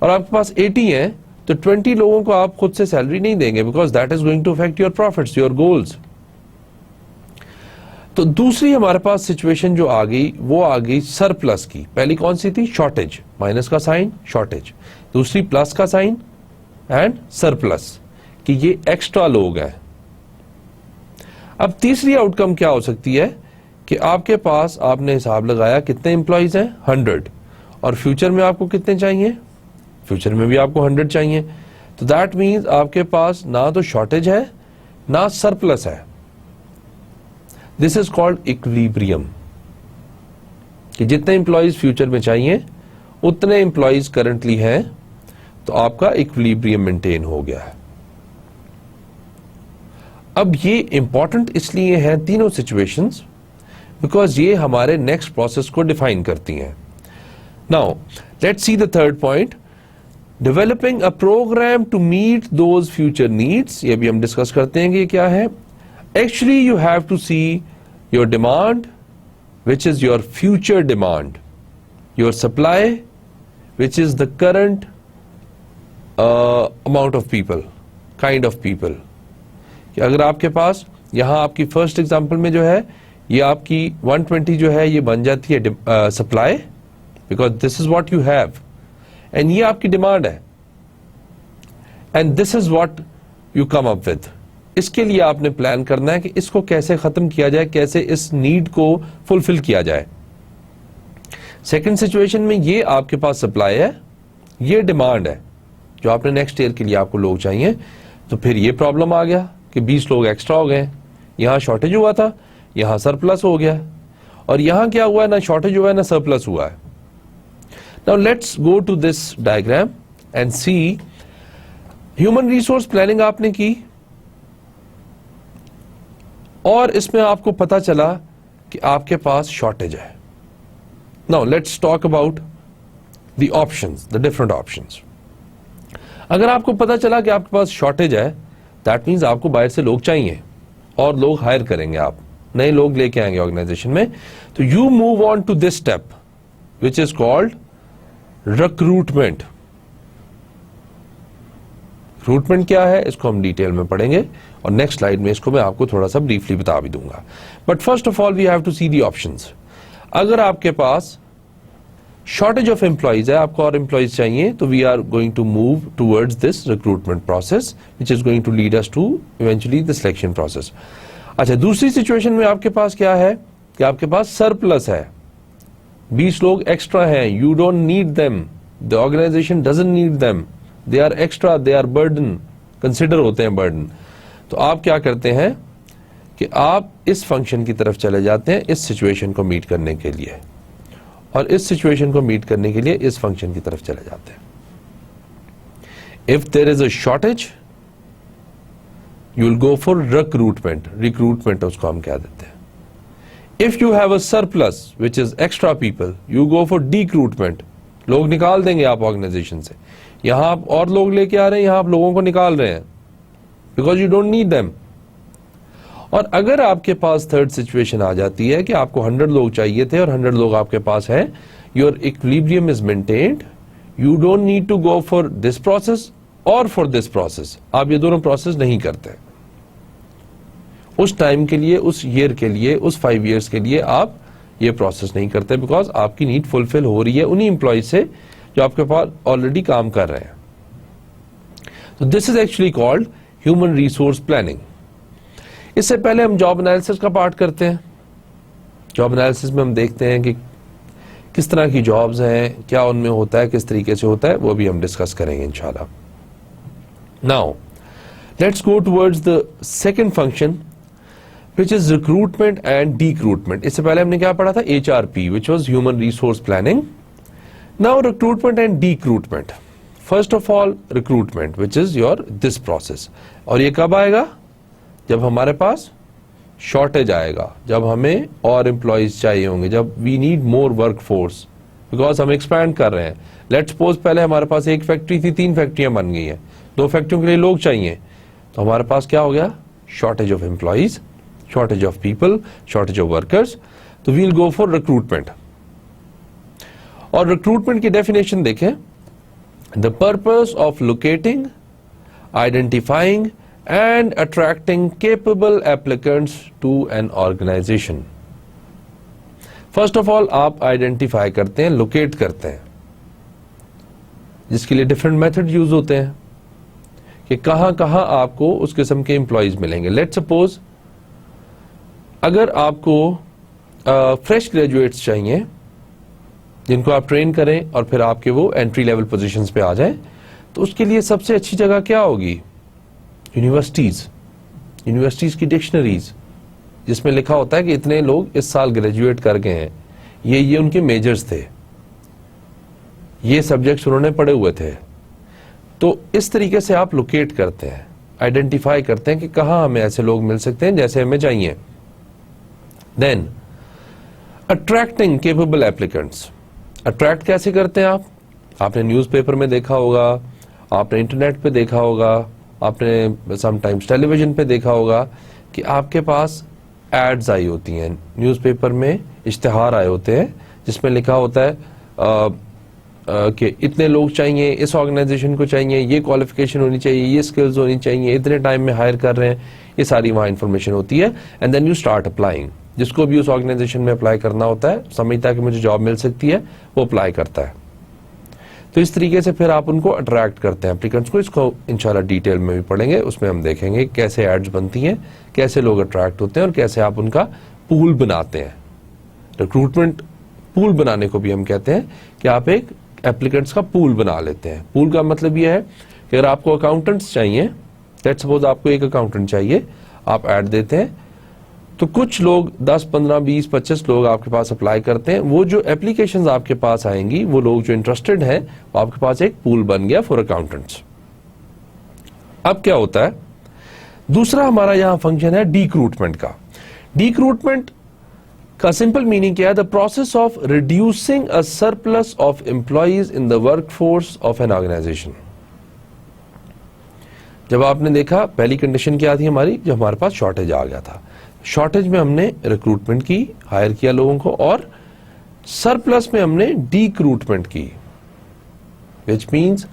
और आपके पास 80 हैं, तो 20 लोगों को आप खुद से सैलरी नहीं देंगे, because that is going to affect your profits, your goals. तो दूसरी हमारे पास सिचुएशन जो आ गई वो आ गई सरप्लस की। पहली कौन सी थी? शॉर्टेज, माइनस का साइन शॉर्टेज, दूसरी प्लस का साइन एंड सरप्लस, कि ये एक्स्ट्रा लोग हैं। अब तीसरी आउटकम क्या हो सकती है कि आपके पास आपने हिसाब लगाया कितने एम्प्लॉयज हैं? 100, और फ्यूचर में आपको कितने चाहिए? फ्यूचर में भी आपको 100 चाहिए। तो दैट मीन्स आपके पास ना तो शॉर्टेज है ना सरप्लस है। दिस इज कॉल्ड इक्विलिब्रियम, कि जितने एम्प्लॉयज फ्यूचर में चाहिए उतने एम्प्लॉयज करंटली हैं, तो आपका इक्विलिब्रियम मेंटेन हो गया है। अब ये इंपॉर्टेंट इसलिए हैं तीनों सिचुएशंस बिकॉज ये हमारे नेक्स्ट प्रोसेस को डिफाइन करती हैं। Now let's see the third point, developing a program to meet those future needs. ये भी हम डिस्कस करते हैं कि क्या है। Actually you have to see your demand which is your future demand, your supply which is the current amount of people, kind of people. कि अगर आपके पास यहां आपकी फर्स्ट एग्जांपल में जो है ये आपकी 120 जो है ये बन जाती है supply, because this is what you have, and ये आपकी डिमांड है, and this is what you come up with. इसके लिए आपने प्लान करना है कि इसको कैसे खत्म किया जाए, कैसे इस नीड को फुलफिल किया जाए। सेकंड सिचुएशन में ये आपके पास सप्लाई है, ये डिमांड है जो आपने नेक्स्ट ईयर के लिए आपको लोग चाहिए। तो फिर ये प्रॉब्लम आ गया कि 20 लोग एक्स्ट्रा हो गए, यहाँ शॉर्टेज हुआ था, यहाँ सरप्लस हो गया, और यहाँ क्या हुआ है, ना शॉर्टेज हुआ है ना सरप्लस हुआ है. Now let's go to this diagram and see. Human resource planning आपने की और इसमें आपको पता चला कि आपके पास शॉर्टेज है. Now let's talk about the options, the different options. अगर आपको पता चला कि आपके पास शॉर्टेज है, दैट मीन्स आपको बाहर से लोग चाहिए और लोग हायर करेंगे, आप नए लोग लेके आएंगे ऑर्गेनाइजेशन में. तो you move on to this step which is called recruitment. Recruitment क्या है इसको हम डिटेल में पढ़ेंगे और नेक्स्ट स्लाइड में इसको मैं आपको थोड़ा सा ब्रीफली बता भी दूंगा. But first of all we have to see the options. अगर आपके पास शॉर्टेज ऑफ एम्प्लॉइज है, आपको और एम्प्लॉइज चाहिए, तो we are going to move towards this recruitment process which is going to lead us to eventually the selection process. अच्छा, दूसरी सिचुएशन में आपके पास क्या है कि आपके पास सरप्लस है, 20 लोग एक्स्ट्रा हैं, you don't need them, the organisation doesn't need them, they are extra, they are burden, consider होते हैं बर्डन. तो आप क्या करते हैं कि आप इस फंक्शन की तरफ चले जाते हैं इस सिचुएशन को मीट करने के लिए, और इस सिचुएशन को मीट करने के लिए इस फंक्शन की तरफ चले जाते हैं. If there is a shortage you will go for recruitment. Recruitment उसको हम क्या देते हैं. If you have a surplus which is extra people, you go for decruitment. लोग निकाल देंगे आप ऑर्गेनाइजेशन से. यहां आप और लोग लेके आ रहे हैं, यहां आप लोगों को निकाल रहे हैं because you don't need them. और अगर आपके पास थर्ड सिचुएशन आ जाती है कि आपको 100 लोग चाहिए थे और 100 लोग आपके पास है, your equilibrium is maintained, you don't need to go for this process और फॉर दिस प्रोसेस. आप ये दोनों प्रोसेस नहीं करते उस टाइम के लिए, उस ईयर के लिए, उस 5 years के लिए आप ये प्रोसेस नहीं करते बिकॉज आपकी नीड फुलफिल हो रही है उन्हीं एम्प्लॉय से जो आपके पास ऑलरेडी काम कर रहे हैं. तो this is actually called human resource planning. इससे पहले हम जॉब एनालिसिस का पार्ट करते हैं. जॉब एनालिसिस में हम देखते हैं कि किस तरह की जॉब्स हैं, क्या उनमें होता है, किस तरीके से होता है, वो भी हम डिस्कस करेंगे इंशाल्लाह. Now let's go towards the second function which is recruitment and decruitment. इससे पहले हमने क्या पढ़ा था, HRP which was human resource planning. Now recruitment and decruitment. First of all recruitment which is your this process. और ये कब आएगा, जब हमारे पास शॉर्टेज आएगा, जब हमें और एम्प्लॉइज चाहिए होंगे, जब we need more work force because हम एक्सपैंड कर रहे हैं. लेट्स सपोज पहले हमारे पास एक फैक्ट्री थी, 3 फैक्ट्रियां बन गई हैं, 2 फैक्ट्रियों के लिए लोग चाहिए, तो हमारे पास क्या हो गया, shortage of employees, shortage of people, shortage of workers. तो we'll go for recruitment. और recruitment की definition देखें, the purpose of locating, identifying and attracting capable applicants to an organization. First of all आप identify करते हैं, locate करते हैं, जिसके लिए different method use होते हैं कि कहां कहां आपको उस किस्म के employees मिलेंगे. Let's suppose अगर आपको फ्रेश ग्रेजुएट्स चाहिए जिनको आप ट्रेन करें और फिर आपके वो एंट्री लेवल पोजीशंस पे आ जाएं, तो उसके लिए सबसे अच्छी जगह क्या होगी, यूनिवर्सिटीज. यूनिवर्सिटीज की डिक्शनरीज जिसमें लिखा होता है कि इतने लोग इस साल ग्रेजुएट कर गए हैं, ये उनके मेजर्स थे, ये सब्जेक्ट्स उन्होंने पढ़े हुए थे. तो इस तरीके से आप लोकेट करते हैं, आइडेंटिफाई करते हैं कि कहां हमें ऐसे लोग मिल सकते हैं जैसे हमें चाहिए. Then attracting capable applicants. Attract कैसे करते हैं आप, आपने न्यूज़पेपर में देखा होगा, आपने इंटरनेट पे देखा होगा, आपने समटाइम्स टेलीविजन पे देखा होगा कि आपके पास एड्स आई होती हैं, न्यूज़पेपर में इश्तिहार आए होते हैं जिसमें लिखा होता है कि इतने लोग चाहिए, इस ऑर्गेनाइजेशन को चाहिए, ये क्वालिफिकेशन होनी चाहिए, ये स्किल्स होनी चाहिए, इतने टाइम में हायर कर रहे हैं, ये सारी वहाँ इन्फॉर्मेशन होती है. And then you start applying. जिसको भी उस ऑर्गेनाइजेशन में अप्लाई करना होता है, समझता है कि मुझे जॉब मिल सकती है, वो अप्लाई करता है. तो इस तरीके से फिर आप उनको अट्रैक्ट करते हैं एप्लीकेंट्स को. इसको इंशाल्लाह डिटेल में भी पढ़ेंगे, उसमें हम देखेंगे कैसे एड्स बनती हैं, कैसे लोग अट्रैक्ट होते हैं और कैसे आप उनका पूल बनाते हैं. रिक्रूटमेंट पूल बनाने को भी हम कहते हैं कि आप एक एप्लीकेंट्स का पूल बना लेते हैं. पूल का मतलब यह है कि अगर आपको अकाउंटेंट्स चाहिए लेट्स सपोज आपको एक अकाउंटेंट चाहिए, आप ऐड देते हैं, तो कुछ लोग 10, 15, 20, 25 लोग आपके पास अप्लाई करते हैं। वो जो एप्लीकेशंस आपके पास आएंगी, वो लोग जो इंटरेस्टेड हैं, वो आपके पास एक पूल बन गया फॉर अकाउंटेंट्स। अब क्या होता है, दूसरा हमारा यहां फंक्शन है डिक्रूटमेंट का। डिक्रूटमेंट का सिंपल मीनिंग क्या है, the process of reducing a surplus of employees in the workforce of an organisation. जब आपने देखा पहली कंडीशन क्या थी हमारी, जब हमारे पास शॉर्टेज आ गया था, शॉर्टेज में हमने रिक्रूटमेंट की, हायर किया लोगों को, और सरप्लस में हमने डिक्रूटमेंट की, विच मीन्स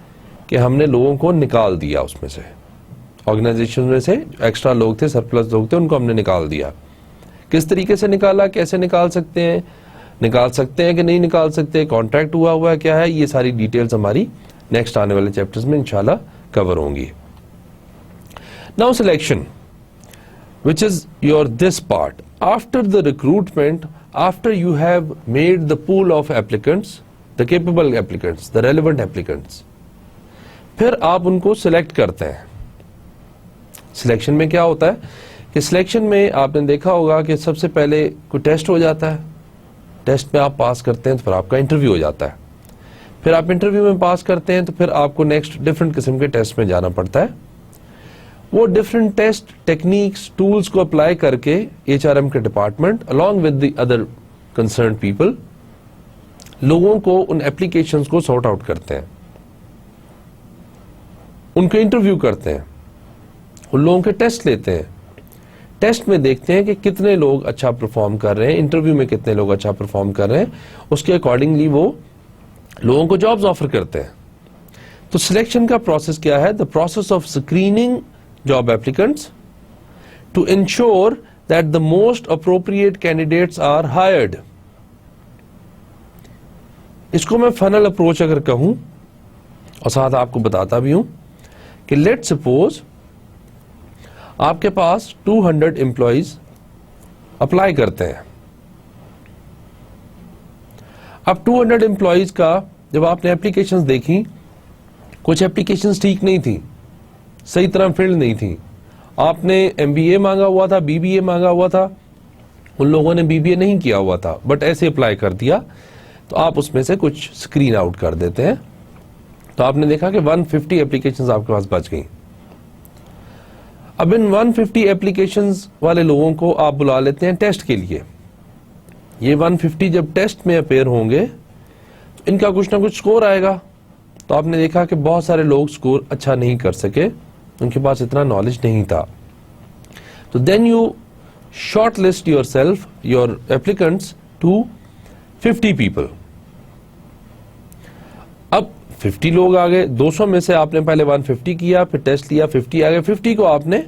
कि हमने लोगों को निकाल दिया उसमें से, ऑर्गेनाइजेशन में से एक्स्ट्रा लोग थे, सरप्लस लोग थे, उनको हमने निकाल दिया। किस तरीके से निकाला, कैसे निकाल सकते हैं कि नहीं निकाल सकते, कॉन्ट्रैक्ट हुआ है क्या है, ये सारी डिटेल्स हमारी नेक्स्ट आने वाले चैप्टर्स में इंशाल्लाह कवर होंगी। Now selection, which is your this part. After the recruitment, after you have made the pool of applicants, the capable applicants, the relevant applicants, फिर आप उनको सिलेक्ट करते हैं। सिलेक्शन में क्या होता है कि सिलेक्शन में आपने देखा होगा कि सबसे पहले कोई टेस्ट हो जाता है, टेस्ट में आप पास करते हैं तो फिर आपका इंटरव्यू हो जाता है, फिर आप इंटरव्यू में पास करते हैं तो फिर आपको नेक्स्ट डिफरेंट किस्म के टेस्ट में जाना पड़ता है। वो डिफरेंट टेस्ट टेक्निक्स टूल्स को अप्लाई करके एचआरएम के department along with the other concern people लोगों को उन एप्लीकेशंस को सॉर्ट आउट करते हैं, उनके इंटरव्यू करते हैं, उन लोगों के टेस्ट लेते हैं, टेस्ट में देखते हैं कि कितने लोग अच्छा परफॉर्म कर रहे हैं, इंटरव्यू में कितने लोग अच्छा परफॉर्म कर रहे हैं, उसके अकॉर्डिंगली वो लोगों को जॉब्स ऑफर करते हैं। तो सिलेक्शन का प्रोसेस क्या है, the process of screening job applicants to ensure that the most appropriate candidates are hired. इसको मैं फनल अप्रोच अगर कहूं और साथ आपको बताता भी हूं कि लेट सपोज आपके पास 200 एम्प्लॉइज अप्लाई करते हैं। अब 200 एम्प्लॉइज का जब आपने एप्लीकेशंस देखी, कुछ एप्लीकेशंस ठीक नहीं थी, सही तरह फील्ड नहीं थी, आपने एमबीए मांगा हुआ था, बीबीए मांगा हुआ था, उन लोगों ने बीबीए नहीं किया हुआ था बट ऐसे अप्लाई कर दिया, तो आप उसमें से कुछ स्क्रीन आउट कर देते हैं। तो आपने देखा कि 150 एप्लीकेशंस आपके पास बच गई। अब इन 150 एप्लीकेशंस वाले लोगों को आप बुला लेते हैं टेस्ट के लिए। ये 150 जब टेस्ट में अपेयर होंगे तो इनका कुछ ना कुछ स्कोर आएगा। तो आपने देखा कि बहुत सारे लोग स्कोर अच्छा नहीं कर सके, उनके पास इतना नॉलेज नहीं था। तो then you short list yourself, your applicants to 50 people. अब 50 लोग आ गए, 200 में से आपने पहले 150 किया, फिर टेस्ट लिया, 50 आ गए, 50 को आपने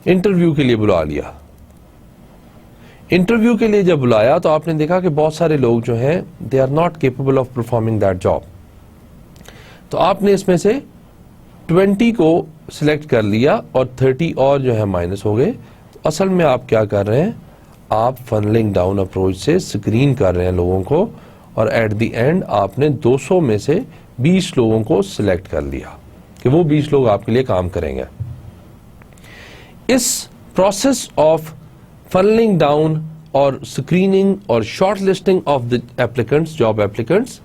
इंटरव्यू के लिए बुला लिया। इंटरव्यू के लिए जब बुलाया तो आपने देखा कि बहुत सारे लोग जो हैं they are not capable of performing that job. तो आपने इसमें से 20 को सिलेक्ट कर लिया और 30 और जो है माइनस हो गए। तो असल में आप क्या कर रहे हैं, आप फनलिंग डाउन अप्रोच से स्क्रीन कर रहे हैं लोगों को, और एट द एंड आपने 200 में से 20 लोगों को सिलेक्ट कर लिया कि वो 20 लोग आपके लिए काम करेंगे। इस प्रोसेस ऑफ फनलिंग डाउन और स्क्रीनिंग और short listing of the applicants, job applicants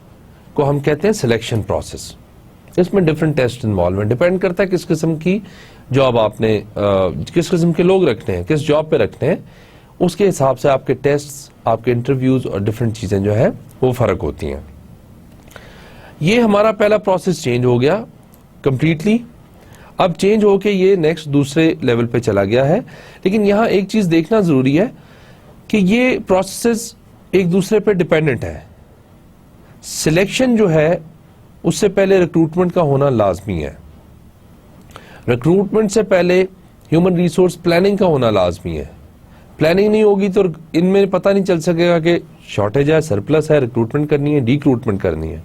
को हम कहते हैं सिलेक्शन प्रोसेस। इसमें डिफरेंट टेस्ट इन्वॉल्व है, डिपेंड करता है किस किस्म की जॉब आपने किस किस्म के लोग रखने हैं, किस जॉब पे रखने हैं, उसके हिसाब से आपके टेस्ट, आपके इंटरव्यूज और डिफरेंट चीजें जो है वो फर्क होती हैं। ये हमारा पहला प्रोसेस चेंज हो गया कंप्लीटली। अब चेंज होके ये नेक्स्ट दूसरे लेवल पे चला गया है। लेकिन यहाँ एक चीज देखना जरूरी है कि ये प्रोसेस एक दूसरे पे डिपेंडेंट है। सिलेक्शन जो है उससे पहले रिक्रूटमेंट का होना लाजमी है, रिक्रूटमेंट से पहले ह्यूमन रिसोर्स प्लानिंग का होना लाजमी है। प्लानिंग नहीं होगी तो इनमें पता नहीं चल सकेगा कि शॉर्टेज है, सरप्लस है, रिक्रूटमेंट करनी है, डिक्रूटमेंट करनी है।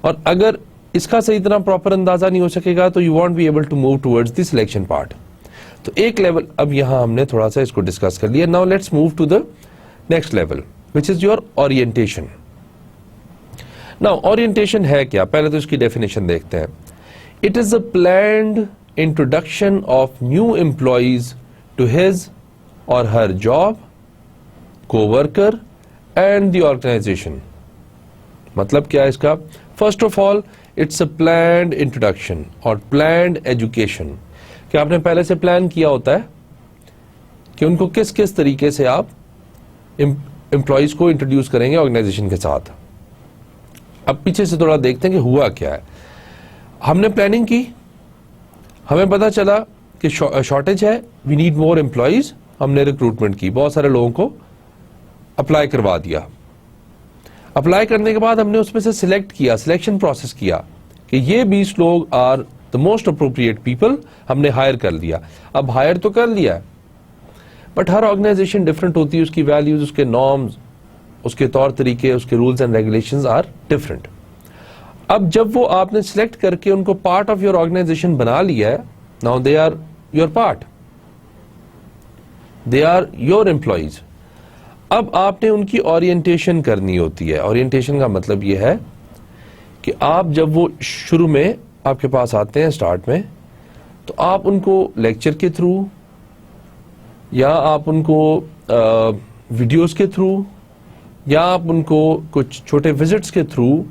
और अगर इसका सही तरह प्रॉपर अंदाजा नहीं हो सकेगा तो you won't be able to move towards the selection part. तो एक लेवल अब यहां हमने थोड़ा सा इसको डिस्कस कर लिया। Now let's move to the next level which is your orientation. Now orientation है क्या, पहले तो इसकी डेफिनेशन देखते हैं। It is a planned introduction of new employees to his or her job, co-worker and the organization. मतलब क्या है इसका? First of all it's a planned introduction और प्लान्ड एजुकेशन. क्या आपने पहले से प्लान किया होता है कि उनको किस किस तरीके से आप एम्प्लॉयज को इंट्रोड्यूस करेंगे ऑर्गेनाइजेशन के साथ. अब पीछे से थोड़ा देखते हैं कि हुआ क्या है. हमने प्लानिंग की, हमें पता चला कि शॉर्टेज है, वी नीड मोर एम्प्लॉयज. हमने रिक्रूटमेंट की, बहुत सारे लोगों को अप्लाई करवा दिया. अप्लाई करने के बाद हमने उसमें से सिलेक्ट किया, सिलेक्शन प्रोसेस किया कि ये 20 लोग are the most appropriate people. हमने हायर कर लिया. अब हायर तो कर लिया, बट हर ऑर्गेनाइजेशन डिफरेंट होती है, उसकी वैल्यूज, उसके नॉर्म्स, उसके तौर तरीके, उसके rules and regulations are different. अब जब वो आपने सिलेक्ट करके उनको पार्ट ऑफ योर ऑर्गेनाइजेशन बना लिया है, now they are your part, they are your employees. अब आपने उनकी ओरिएंटेशन करनी होती है. ओरिएंटेशन का मतलब यह है कि आप जब वो शुरू में आपके पास आते हैं स्टार्ट में, तो आप उनको लेक्चर के थ्रू या आप उनको वीडियोस के थ्रू या आप उनको कुछ छोटे विजिट्स के थ्रू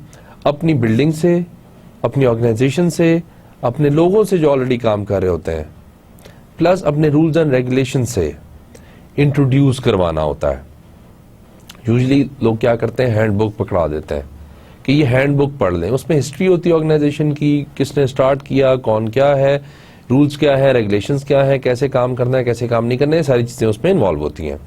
अपनी बिल्डिंग से, अपनी ऑर्गेनाइजेशन से, अपने लोगों से जो ऑलरेडी काम कर रहे होते हैं, प्लस अपने रूल्स एंड रेगुलेशन से इंट्रोड्यूस करवाना होता है. यूजुअली लोग क्या करते हैं, हैंडबुक पकड़ा देते हैं कि ये हैंडबुक पढ़ लें. उसमें हिस्ट्री होती है ऑर्गेनाइजेशन की, किसने स्टार्ट किया, कौन क्या है, रूल्स क्या है, रेगुलेशंस क्या है, कैसे काम करना है, कैसे काम नहीं करना है, सारी चीजें उसमें इन्वॉल्व होती हैं.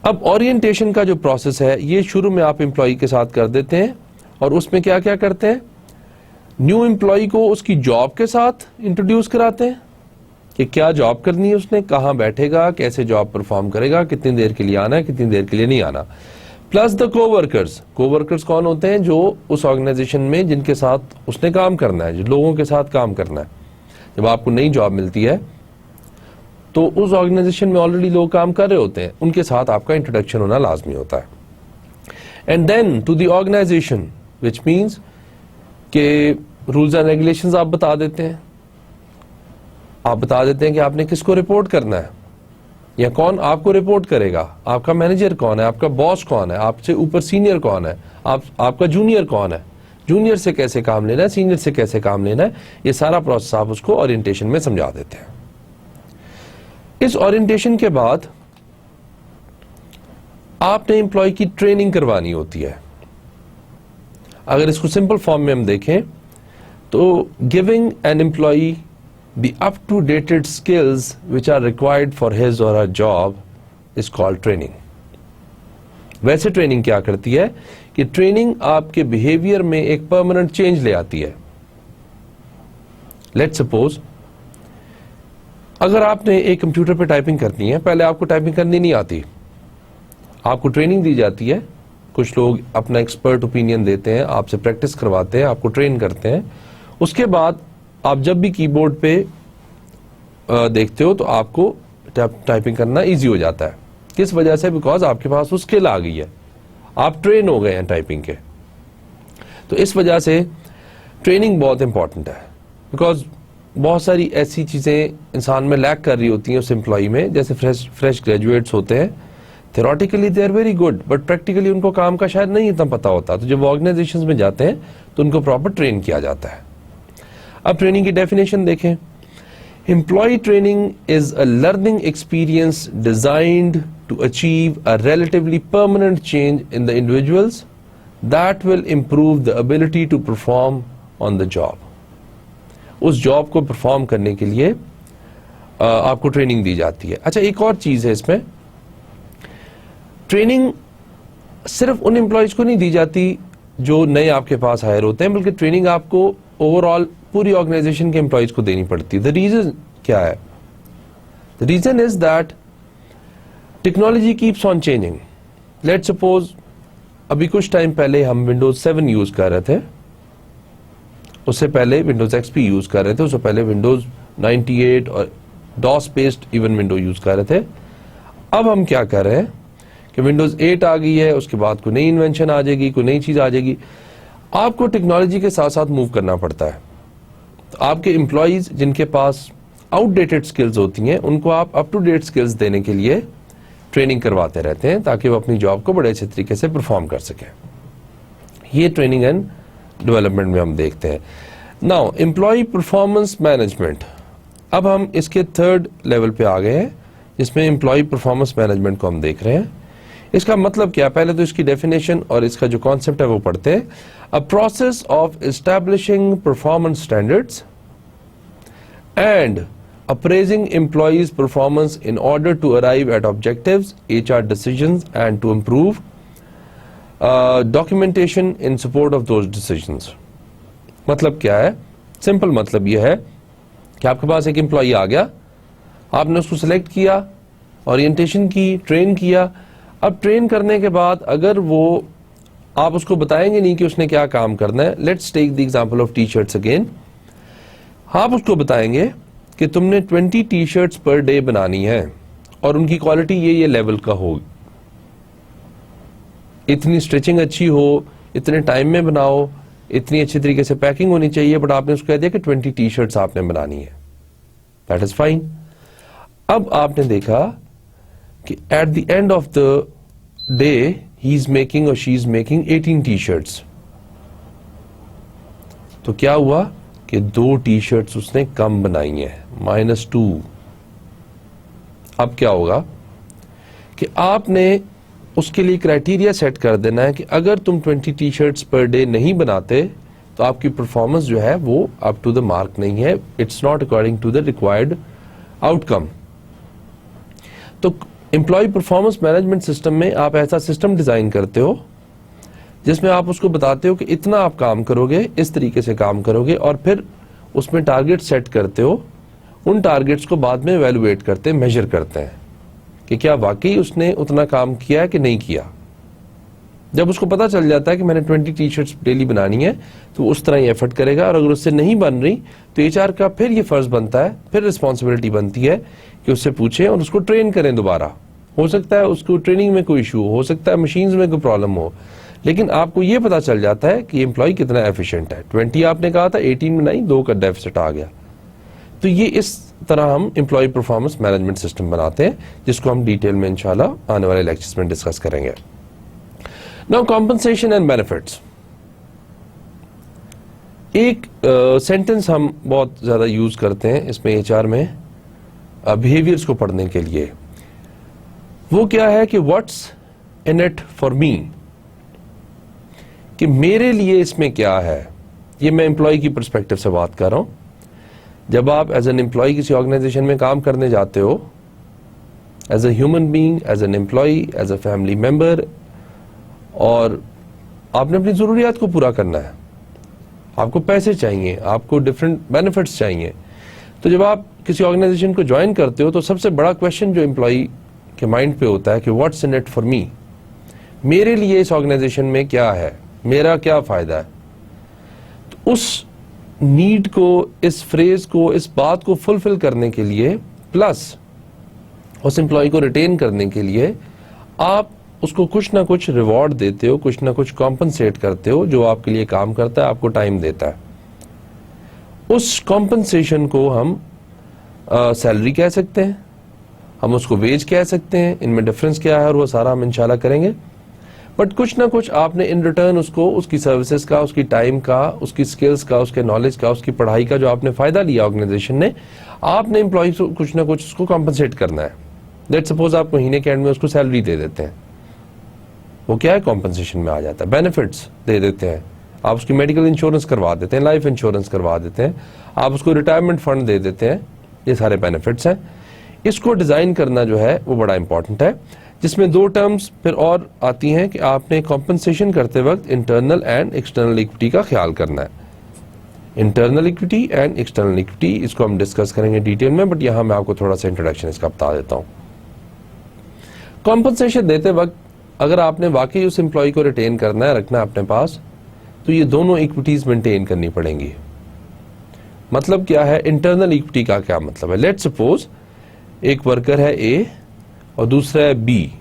अब ओरिएंटेशन का जो प्रोसेस है, ये शुरू में आप एम्प्लॉय के साथ कर देते हैं और उसमें क्या क्या करते हैं, न्यू एम्प्लॉय को उसकी जॉब के साथ इंट्रोड्यूस कराते हैं कि क्या जॉब करनी है उसने, कहाँ बैठेगा, कैसे जॉब परफॉर्म करेगा, कितनी देर के लिए आना है, कितनी देर के लिए नहीं आना. Plus the coworkers. कोवर्कर्स कौन होते हैं? जो उस ऑर्गेनाइजेशन में जिनके साथ उसने काम करना है, जो लोगों के साथ काम करना है. जब आपको नई जॉब मिलती है तो उस ऑर्गेनाइजेशन में ऑलरेडी लोग काम कर रहे होते हैं, उनके साथ आपका इंट्रोडक्शन होना लाजमी होता है. And then to the organisation, which means के रूल्स एंड रेगुलेशंस आप बता देते हैं. आप बता देते हैं कि आपने किसको रिपोर्ट करना है या कौन आपको रिपोर्ट करेगा, आपका मैनेजर कौन है, आपका बॉस कौन है, आपसे ऊपर सीनियर कौन है, आपका जूनियर कौन है, जूनियर से कैसे काम लेना है, सीनियर से कैसे काम लेना है. ये सारा प्रोसेस आप उसको ओरिएंटेशन में समझा देते हैं. इस ओरिएंटेशन के बाद आपने एम्प्लॉय की ट्रेनिंग करवानी होती है. अगर इसको सिंपल फॉर्म में हम देखें तो giving an employee the up-to-dated skills which are required for his or her job is called training. वैसे ट्रेनिंग क्या करती है कि ट्रेनिंग आपके बिहेवियर में एक परमानेंट चेंज ले आती है. लेट्स सपोज अगर आपने एक कंप्यूटर पे टाइपिंग करनी है, पहले आपको टाइपिंग करनी नहीं आती, आपको ट्रेनिंग दी जाती है, कुछ लोग अपना एक्सपर्ट ओपिनियन देते हैं, आपसे प्रैक्टिस करवाते हैं, आपको ट्रेन करते हैं. उसके बाद आप जब भी कीबोर्ड पे देखते हो तो आपको टाइपिंग करना इजी हो जाता है. किस वजह से? बिकॉज आपके पास वो स्किल आ गई है, आप ट्रेन हो गए हैं टाइपिंग के. तो इस वजह से ट्रेनिंग बहुत इंपॉर्टेंट है, बिकॉज बहुत सारी ऐसी चीजें इंसान में लैक कर रही होती हैं उस एम्प्लॉय में. जैसे फ्रेश ग्रेजुएट्स होते हैं, theoretically they are very good, but practically उनको काम का शायद नहीं इतना पता होता. तो जब ऑर्गेनाइजेशंस में जाते हैं तो उनको प्रॉपर ट्रेन किया जाता है. अब ट्रेनिंग की डेफिनेशन देखें. Employee training is a learning experience designed to achieve a relatively permanent change in the individuals that will improve the ability to perform on the job. उस जॉब को perform करने के लिए आपको ट्रेनिंग दी जाती है. अच्छा, एक और चीज है इसमें, ट्रेनिंग सिर्फ उन एम्प्लॉयज को नहीं दी जाती जो नए आपके पास हायर होते हैं, बल्कि ट्रेनिंग आपको ओवरऑल पूरी ऑर्गेनाइजेशन के एम्प्लॉयज को देनी पड़ती है. द रीजन क्या है? The reason is that technology keeps on changing. Let's suppose अभी कुछ टाइम पहले हम विंडोज 7 यूज कर रहे थे, उससे पहले विंडोज एक्सपी यूज कर रहे थे, उससे पहले विंडोज 98 और DOS based even window use कर रहे थे. अब हम क्या कर रहे हैं कि विंडोज 8 आ गई है, उसके बाद कोई नई इन्वेंशन आ जाएगी, कोई नई चीज आ जाएगी. आपको टेक्नोलॉजी के साथ साथ मूव करना पड़ता है. तो आपके एम्प्लॉयज जिनके पास आउटडेटेड स्किल्स होती हैं उनको आप अप टू डेट स्किल्स देने के लिए ट्रेनिंग करवाते रहते हैं ताकि वो अपनी जॉब को बड़े अच्छे तरीके से परफॉर्म कर सकें। ये ट्रेनिंग एंड डेवलपमेंट में हम देखते हैं। नाउ एम्प्लॉय परफॉर्मेंस मैनेजमेंट, अब हम इसके थर्ड लेवल पे आ गए हैं जिसमें एम्प्लॉय परफॉर्मेंस मैनेजमेंट को हम देख रहे हैं। इसका मतलब क्या, पहले तो इसकी डेफिनेशन और इसका जो कॉन्सेप्ट है वो पढ़ते हैं। A process of establishing performance standards and appraising employees' performance in order to arrive at objectives, HR decisions, and to improve documentation in support of those decisions. मतलब क्या है? सिंपल मतलब यह है कि आपके पास एक एम्प्लॉई आ गया, आपने उसको सिलेक्ट किया, ओरिएंटेशन की, ट्रेन किया। अब ट्रेन करने के बाद अगर वो आप उसको बताएंगे नहीं कि उसने क्या काम करना है, let's take the example of T shirts again. आप उसको बताएंगे कि तुमने 20 टी शर्ट्स पर डे बनानी है और उनकी क्वालिटी ये लेवल का हो, इतनी स्ट्रेचिंग अच्छी हो, इतने टाइम में बनाओ, इतनी अच्छी तरीके से पैकिंग होनी चाहिए, बट आपने उसको कह दिया कि 20 टी शर्ट्स आपने बनानी है। That is fine. अब आपने देखा कि at the end of the day he is making और she is making 18 T shirts. तो क्या हुआ कि 2 टी शर्ट्स उसने कम बनाई हैं, -2। अब क्या होगा कि आपने उसके लिए क्राइटेरिया सेट कर देना है कि अगर तुम 20 टी शर्ट्स पर डे नहीं बनाते तो आपकी परफॉर्मेंस जो है वो अप टू द मार्क नहीं है, it's not according to the required outcome. तो एम्प्लॉय परफॉर्मेंस मैनेजमेंट सिस्टम में आप ऐसा सिस्टम डिजाइन करते हो जिसमें आप उसको बताते हो कि इतना आप काम करोगे, इस तरीके से काम करोगे, और फिर उसमें टारगेट सेट करते हो। उन टारगेट्स को बाद में एवेलुएट करते हैं, मेजर करते हैं कि क्या वाकई उसने उतना काम किया है कि नहीं किया। जब उसको पता चल जाता है कि मैंने 20 टी शर्ट्स डेली बनानी है तो उस तरह ही एफर्ट करेगा, और अगर उससे नहीं बन रही तो एचआर का फिर ये फर्ज बनता है, फिर रिस्पॉन्सिबिलिटी बनती है कि उससे पूछें और उसको ट्रेन करें दोबारा। हो सकता है उसको ट्रेनिंग में कोई इशू हो सकता है मशीन्स में कोई प्रॉब्लम हो, लेकिन आपको ये पता चल जाता है कि एम्प्लॉय कितना एफिशिएंट है। 20 आपने कहा था, 18 में नहीं, 2 का डेफिसिट आ गया। तो ये इस तरह हम एम्प्लॉय परफॉर्मेंस मैनेजमेंट सिस्टम बनाते हैं, जिसको हम डिटेल में इंशाल्लाह आने वाले लेक्चर्स में डिस्कस करेंगे। नाउ कॉम्पनसेशन एंड बेनिफिट्स, एक सेंटेंस हम बहुत ज्यादा यूज करते हैं इसमें एचआर में बिहेवियर्स को पढ़ने के लिए। वो क्या है कि what's in it for me, कि मेरे लिए इसमें क्या है। ये मैं एम्प्लॉय की पर्सपेक्टिव से बात कर रहा हूं। जब आप एज एन एम्प्लॉय किसी ऑर्गेनाइजेशन में काम करने जाते हो, as a human being, as an employee, as a family member, और आपने अपनी जरूरियात को पूरा करना है, आपको पैसे चाहिए, आपको डिफरेंट बेनिफिट्स चाहिए। तो जब आप किसी ऑर्गेनाइजेशन को ज्वाइन करते हो तो सबसे बड़ा क्वेश्चन जो एम्प्लॉय के माइंड पे होता है कि what's in it for me, मेरे लिए इस ऑर्गेनाइजेशन में क्या है, मेरा क्या फायदा है। तो उस नीड को, इस फ्रेज को, इस बात को फुलफिल करने के लिए, प्लस उस एम्प्लॉय को रिटेन करने के लिए आप उसको कुछ ना कुछ रिवॉर्ड देते हो, कुछ ना कुछ कॉम्पनसेट करते हो। जो आपके लिए काम करता है, आपको टाइम देता है, उस कॉम्पनसेशन को हम सैलरी कह सकते हैं, हम उसको वेज कह सकते हैं। इनमें डिफरेंस क्या है और वो सारा हम इंशाल्लाह करेंगे। बट कुछ ना कुछ आपने इन रिटर्न उसको, उसकी सर्विसेज का, उसकी टाइम का, उसकी स्किल्स का, उसके नॉलेज का, उसकी पढ़ाई का जो आपने फायदा लिया ऑर्गेनाइजेशन ने, आपने एम्प्लॉय को कुछ ना कुछ उसको कॉम्पनसेट करना है। लेट्स सपोज आप महीने के एंड में उसको सैलरी दे देते हैं, वो क्या है, कॉम्पनसेशन में आ जाता है। बेनिफिट्स दे देते हैं, आप उसकी मेडिकल इंश्योरेंस करवा देते हैं, लाइफ इंश्योरेंस करवा देते हैं, आप उसको रिटायरमेंट फंड दे देते हैं, ये सारे बेनिफिट्स हैं। इसको डिजाइन करना जो है वो बड़ा इंपॉर्टेंट है, जिसमें 2 टर्म्स फिर और आती हैं कि आपने कॉम्पनसेशन करते वक्त इंटरनल एंड एक्सटर्नल इक्विटी का ख्याल करना है। Internal equity and external equity, इसको हम डिस्कस करेंगे डिटेल में, बट यहां मैं आपको थोड़ा सा इंट्रोडक्शन इसका बता देता हूं। कॉम्पनसेशन देते वक्त अगर आपने वाकई उस एम्प्लॉय को रिटेन करना है, रखना है अपने पास, तो ये दोनों इक्विटीज मेंटेन करनी पड़ेंगी। मतलब क्या है, इंटरनल इक्विटी का क्या मतलब है। लेट्स सपोज एक वर्कर है ए और दूसरा है बी,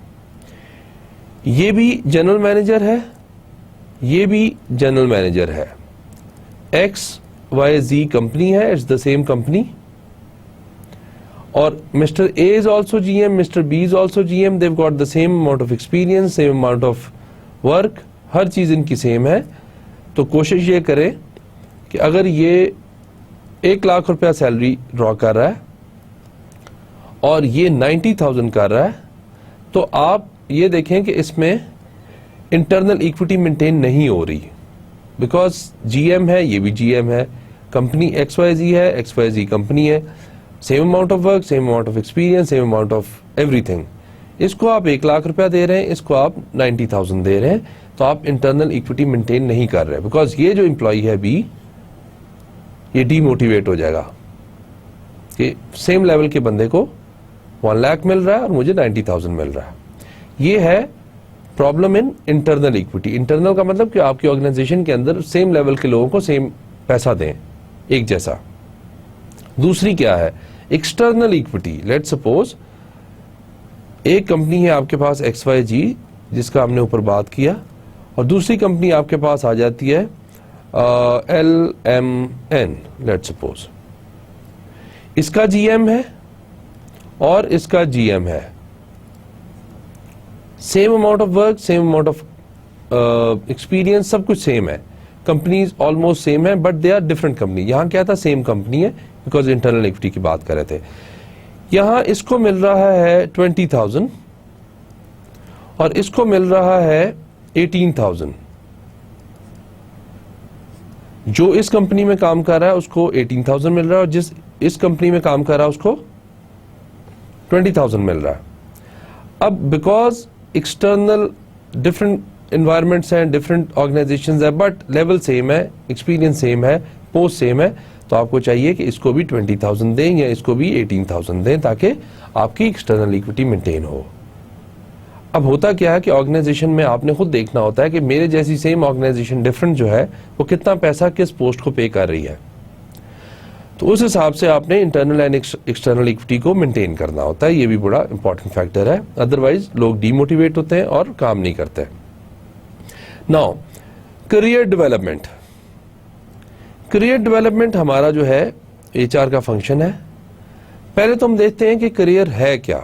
ये भी जनरल मैनेजर है, ये भी जनरल मैनेजर है, एक्स XYZ कंपनी है, इट्स द सेम कंपनी, और Mr. A is also GM, Mr. B is also GM, they've got the same amount of experience, same amount of work, हर चीज़ इनकी same है। तो कोशिश ये करें कि अगर ये 1 लाख रुपया सैलरी ड्रॉ कर रहा है और ये 90,000 कर रहा है, तो आप ये देखें कि इसमें इंटरनल इक्विटी मेंटेन नहीं हो रही, बिकॉज GM है, ये भी GM है, कंपनी XYZ है, XYZ कंपनी है, same amount of work, same amount of experience, same amount of everything. इसको आप 1 लाख रुपया दे रहे हैं, इसको आप 90,000 दे रहे हैं, तो आप इंटरनल इक्विटी मेंटेन नहीं कर रहे, बिकॉज ये जो एम्प्लॉय है बी, ये डीमोटिवेट हो जाएगा कि सेम लेवल के बंदे को 1 लाख मिल रहा है और मुझे 90,000 मिल रहा है। ये है problem in internal equity. Internal का मतलब कि आपकी ऑर्गेनाइजेशन के अंदर सेम लेवल के लोगों को सेम पैसा दें, एक जैसा। दूसरी क्या है? External equity. लेट्स सपोज एक कंपनी है आपके पास XYZ, जिसका हमने ऊपर बात किया, और दूसरी कंपनी आपके पास आ जाती है LMN, लेट्स सपोज। इसका GM है और इसका GM है, same amount of work, same amount of experience, सब कुछ सेम है, कंपनीज ऑलमोस्ट सेम है, but they are different company. यहां क्या था? सेम कंपनी है, बिकॉज इंटरनल इक्विटी की बात कर रहे थे। यहां इसको मिल रहा है 20,000 और इसको मिल रहा है 18,000। जो इस कंपनी में काम कर रहा है उसको 18,000 मिल रहा है, और जिस इस कंपनी में काम कर रहा है उसको 20,000 मिल रहा है। अब बिकॉज एक्सटर्नल डिफरेंट एनवायरमेंट्स हैं, डिफरेंट ऑर्गेनाइजेशंस है, बट लेवल सेम है, एक्सपीरियंस सेम है, पोस्ट सेम है, तो आपको चाहिए कि इसको भी 20,000 दें या इसको भी 18,000 दें, ताकि आपकी एक्सटर्नल इक्विटी मेंटेन हो। अब होता क्या है कि ऑर्गेनाइजेशन में आपने खुद देखना होता है कि मेरे जैसी सेम ऑर्गेनाइजेशन डिफरेंट जो है वो कितना पैसा किस पोस्ट को पे कर रही है, तो उस हिसाब से आपने इंटरनल एंड एक्सटर्नल इक्विटी को मेंटेन करना होता है। ये भी बड़ा इंपॉर्टेंट फैक्टर है, अदरवाइज लोग डीमोटिवेट होते हैं और काम नहीं करते। Now career development. Career development हमारा जो है HR का फंक्शन है। पहले तो हम देखते हैं कि करियर है क्या।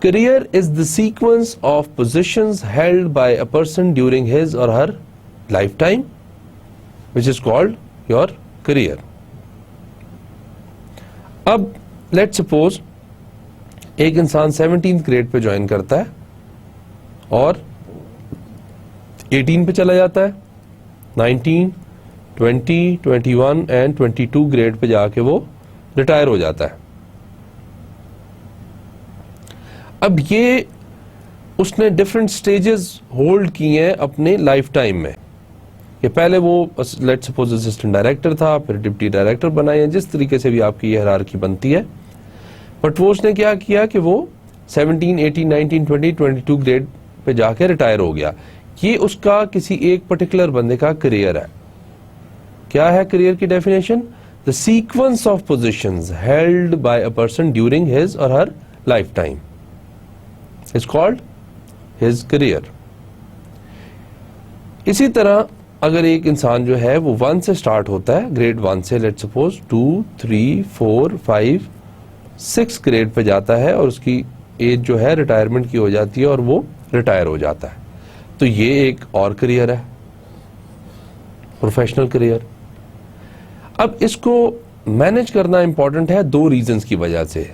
Career is the sequence of positions held by a person during his और her life time, which is called your career. अब लेट्स सपोज एक इंसान 17th ग्रेड पे ज्वाइन करता है और 18 पे चला जाता है, 19, 20, 21 एंड 22 ग्रेड पे जाके वो रिटायर हो जाता है। अब ये उसने डिफरेंट स्टेजेस होल्ड किए हैं अपने लाइफ टाइम में। ये पहले वो लेट्स सपोज असिस्टेंट डायरेक्टर था, फिर डिप्टी डायरेक्टर बना, है जिस तरीके से भी आपकी ये हायरार्की बनती है। बट वो उसने क्या किया कि वो 17, 18, 19, 20, 22 ग्रेड पे जाके रिटायर हो गया। ये उसका किसी एक पर्टिकुलर बंदे का करियर है। क्या है करियर की definition? The sequence of positions held by a person during his और her life time is called his career. इसी तरह अगर एक इंसान जो है वो 1 से स्टार्ट होता है, ग्रेड 1 से, लेट्स सपोज 2, 3, 4, 5, 6 ग्रेड पे जाता है और उसकी एज जो है रिटायरमेंट की हो जाती है और वो रिटायर हो जाता है, तो ये एक और करियर है, प्रोफेशनल करियर। अब इसको मैनेज करना इंपॉर्टेंट है 2 रीजंस की वजह से।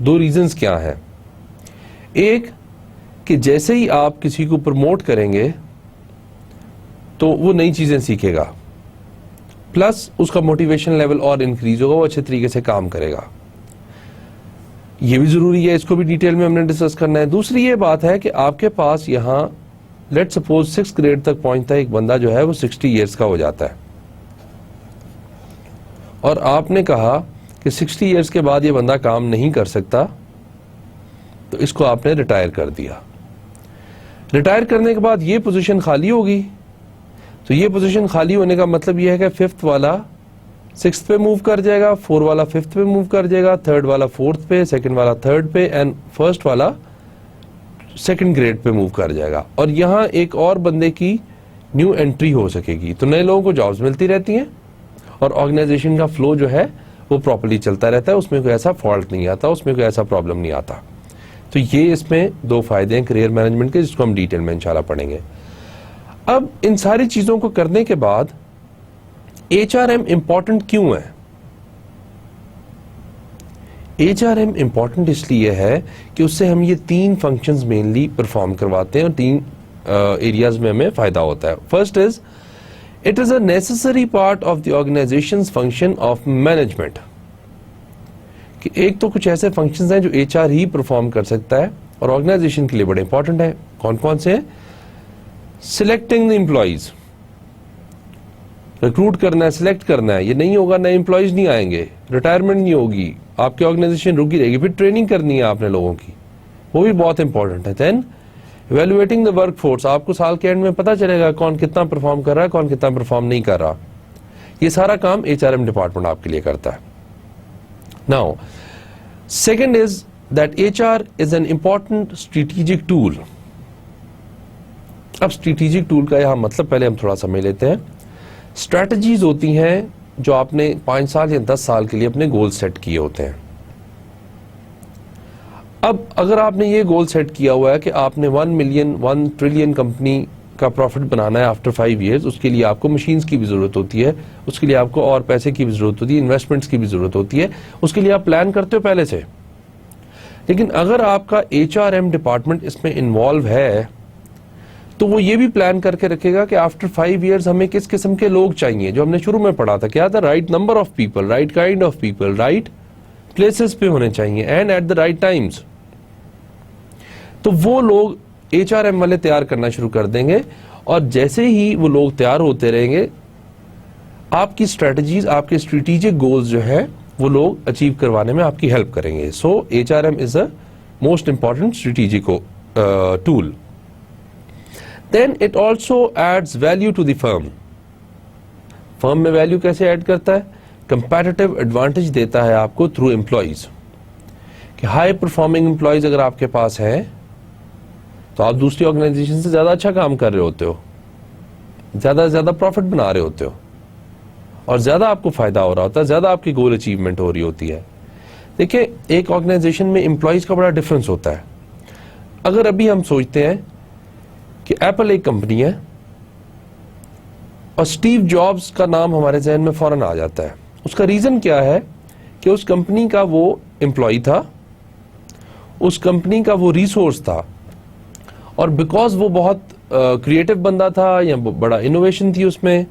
2 रीजंस क्या है? एक कि जैसे ही आप किसी को प्रमोट करेंगे तो वो नई चीजें सीखेगा, प्लस उसका मोटिवेशन लेवल और इंक्रीज होगा, वो अच्छे तरीके से काम करेगा। ये भी जरूरी है, इसको भी डिटेल में हमने डिस्कस करना है। दूसरी ये बात है कि आपके पास यहाँ लेट्स सपोज 6 ग्रेड तक पहुंचता है एक बंदा जो है वो 60 इयर्स का हो जाता है, और आपने कहा कि 60 इयर्स के बाद ये बंदा काम नहीं कर सकता, तो इसको आपने रिटायर कर दिया। रिटायर करने के बाद ये पोजीशन खाली होगी, तो ये पोजीशन खाली होने का मतलब ये है कि 5th वाला 6th पे मूव कर जाएगा, 4 वाला 5th पे मूव कर जाएगा, 3rd वाला 4th पे, 2nd वाला 3rd पे एंड 1st वाला 2nd ग्रेड पे मूव कर जाएगा। और यहाँ एक और बंदे की न्यू एंट्री हो सकेगी, तो नए लोगों को जॉब्स मिलती रहती हैं, और ऑर्गेनाइजेशन का फ्लो जो है वो प्रॉपर्ली चलता रहता है, उसमें कोई ऐसा फॉल्ट नहीं आता, उसमें कोई ऐसा प्रॉब्लम नहीं आता। तो ये इसमें दो फायदे हैं करियर मैनेजमेंट के, जिसको हम डिटेल में इंशाल्लाह पढ़ेंगे। अब इन सारी चीजों को करने के बाद HRM इंपॉर्टेंट क्यों है? HRM इंपॉर्टेंट इसलिए है कि उससे हम ये 3 फंक्शंस मेनली परफॉर्म करवाते हैं और 3 एरियाज में हमें फायदा होता है। First is it is a necessary part of the organisations function of management, कि एक तो कुछ ऐसे फंक्शंस हैं जो HR ही परफॉर्म कर सकता है और ऑर्गेनाइजेशन के लिए बड़े इंपॉर्टेंट है। कौन कौन से हैं? सिलेक्टिंग द एम्प्लॉइज, रिक्रूट करना है, सिलेक्ट करना है, ये नहीं होगा नए एम्प्लॉइज नहीं आएंगे, रिटायरमेंट नहीं होगी, आपकी ऑर्गेनाइजेशन रुकी रहेगी। फिर ट्रेनिंग करनी है आपने लोगों की, वो भी बहुत इंपॉर्टेंट है। देन इवेल्युएटिंग द वर्कफोर्स, आपको साल के एंड में पता चलेगा कौन कितना परफॉर्म कर रहा है, कौन कितना परफॉर्म नहीं कर रहा। ये सारा काम HRM डिपार्टमेंट आपके लिए करता है। Now second is that HR is an important strategic tool. अब स्ट्रेटेजिक टूल का यहां मतलब पहले हम थोड़ा समझ लेते हैं। स्ट्रैटेजीज होती हैं जो आपने 5 साल या 10 साल के लिए अपने गोल सेट किए होते हैं। अब अगर आपने ये गोल सेट किया हुआ है कि आपने 1 ट्रिलियन कंपनी का प्रॉफिट बनाना है आफ्टर 5 years, उसके लिए आपको मशीन्स की भी जरूरत होती है, उसके लिए आपको और पैसे की भी जरूरत होती है, इन्वेस्टमेंट्स की भी जरूरत होती है, उसके लिए आप प्लान करते हो पहले से। लेकिन अगर आपका HRM डिपार्टमेंट इसमें इन्वॉल्व है तो वो ये भी प्लान करके रखेगा कि आफ्टर 5 years हमें किस किस्म के लोग चाहिए, जो हमने शुरू में पढ़ा था क्या था, right number of people, right kind of people, right places पे होने चाहिए and eight the right times. तो वो लोग HRM वाले तैयार करना शुरू कर देंगे और जैसे ही वो लोग तैयार होते रहेंगे आपकी स्ट्रेटजीज, आपके स्ट्रेटेजिक गोल्स जो है वो लोग अचीव करवाने में आपकी हेल्प करेंगे। सो HRM is a most important strategic tool. Then it also adds value to the firm. Firm में वैल्यू कैसे ऐड करता है? कंपैरेटिव एडवांटेज देता है आपको थ्रू एम्प्लॉइज, कि हाई परफॉर्मिंग एम्प्लॉइज अगर आपके पास है तो आप दूसरी ऑर्गेनाइजेशन से ज्यादा अच्छा काम कर रहे होते हो, ज्यादा से ज्यादा प्रॉफिट बना रहे होते हो और ज्यादा आपको फायदा हो रहा होता है, ज्यादा आपकी गोल अचीवमेंट हो रही होती है। देखिए एक ऑर्गेनाइजेशन में एम्प्लॉइज का बड़ा डिफरेंस होता है। अगर अभी हम सोचते हैं कि एप्पल एक कंपनी है और स्टीव जॉब्स का नाम हमारे जहन में फौरन आ जाता है। उसका रीजन क्या है कि उस कंपनी का वो एम्प्लॉय था, उस कंपनी का वो रिसोर्स था और बिकॉज वो बहुत क्रिएटिव बंदा था या बड़ा इनोवेशन थी उसमें,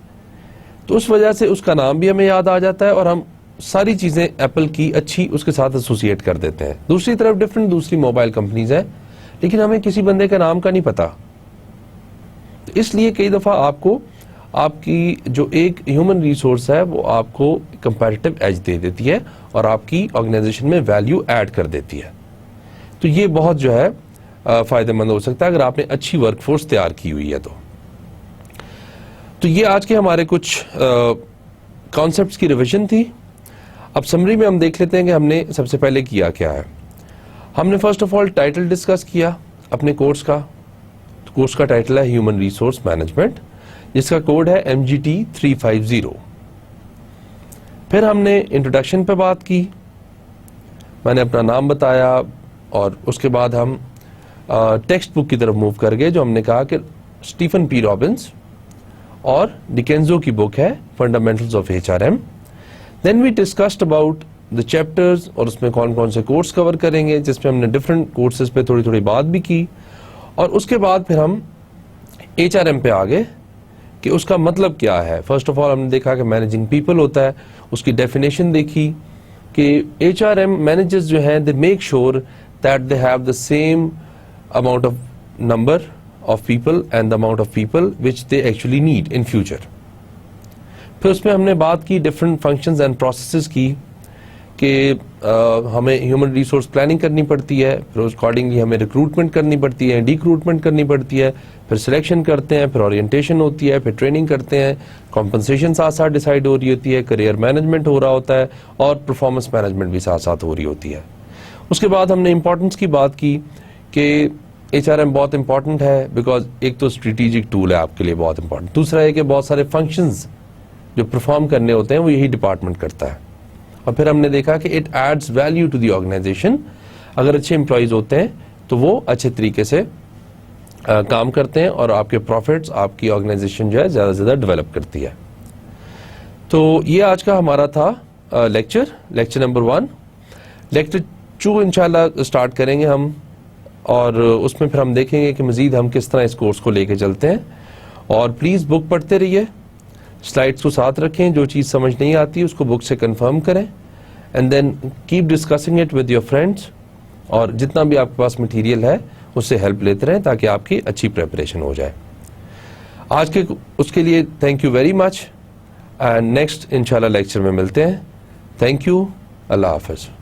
तो उस वजह से उसका नाम भी हमें याद आ जाता है और हम सारी चीजें एप्पल की अच्छी उसके साथ एसोसिएट कर देते हैं। दूसरी तरफ डिफरेंट दूसरी मोबाइल कंपनीज हैं लेकिन हमें किसी बंदे का नाम का नहीं पता। इसलिए कई दफा आपको आपकी जो एक ह्यूमन रिसोर्स है वो आपको कंपैरेटिव एज दे देती है और आपकी ऑर्गेनाइजेशन में वैल्यू ऐड कर देती है। तो ये बहुत जो है फायदेमंद हो सकता है अगर आपने अच्छी वर्कफोर्स तैयार की हुई है। तो ये आज के हमारे कुछ कॉन्सेप्ट्स की रिवीजन थी। अब समरी में हम देख लेते हैं कि हमने सबसे पहले किया क्या है। हमने first of all title discuss किया अपने कोर्स का। कोर्स का टाइटल है ह्यूमन रिसोर्स मैनेजमेंट, जिसका कोड है MGT 350। फिर हमने इंट्रोडक्शन पे बात की, मैंने अपना नाम बताया और उसके बाद हम टेक्स्ट बुक की तरफ मूव कर गए, जो हमने कहा कि स्टीफन पी रॉबिन्स और डिकेंजो की बुक है fundamentals of HRM। Then we discussed about the chapters और उसमें कौन कौन से कोर्स कवर करेंगे, जिसमें हमने डिफरेंट कोर्सेज पे थोड़ी थोड़ी बात भी की। और उसके बाद फिर हम HRM पे आ गए कि उसका मतलब क्या है। फर्स्ट ऑफ ऑल हमने देखा कि मैनेजिंग पीपल होता है, उसकी डेफिनेशन देखी कि HRM मैनेजर्स जो हैं they make sure that they have the same amount of number of people and the amount of people which they actually need in future. फिर उसमें हमने बात की डिफरेंट फंक्शंस एंड प्रोसेसेस की कि हमें ह्यूमन रिसोर्स प्लानिंग करनी पड़ती है, फिर उस अकॉर्डिंगली हमें रिक्रूटमेंट करनी पड़ती है, डिक्रूटमेंट करनी पड़ती है, फिर सिलेक्शन करते हैं, फिर ओरिएंटेशन होती है, फिर ट्रेनिंग करते हैं, कॉम्पनसेशन साथ साथ डिसाइड हो रही होती है, करियर मैनेजमेंट हो रहा होता है और परफॉर्मेंस मैनेजमेंट भी साथ साथ हो रही होती है। उसके बाद हमने इंपॉर्टेंस की बात की कि HRM बहुत इंपॉर्टेंट है बिकॉज एक तो स्ट्रेटेजिक टूल है आपके लिए बहुत इंपॉर्टेंट, दूसरा है कि बहुत सारे फंक्शंस जो परफॉर्म करने होते हैं वो यही डिपार्टमेंट करता है। और फिर हमने देखा कि it adds value to the organisation. अगर अच्छे एम्प्लॉयज़ होते हैं तो वो अच्छे तरीके से काम करते हैं और आपके प्रॉफिट्स, आपकी ऑर्गेनाइजेशन जो है ज़्यादा से ज़्यादा डेवलप करती है। तो ये आज का हमारा था लेक्चर नंबर 1। लेक्चर 2 इंशाल्लाह स्टार्ट करेंगे हम, और उसमें फिर हम देखेंगे कि मज़ीद हम किस तरह इस कोर्स को लेके चलते हैं। और प्लीज़ बुक पढ़ते रहिए, स्लाइड्स को साथ रखें, जो चीज़ समझ नहीं आती उसको बुक से कंफर्म करें, and then keep discussing it with your friends, और जितना भी आपके पास मटेरियल है उससे हेल्प लेते रहें ताकि आपकी अच्छी प्रिपरेशन हो जाए। आज के उसके लिए thank you very much, and next इंशाल्लाह लेक्चर में मिलते हैं। थैंक यू, अल्लाह हाफ़िज़।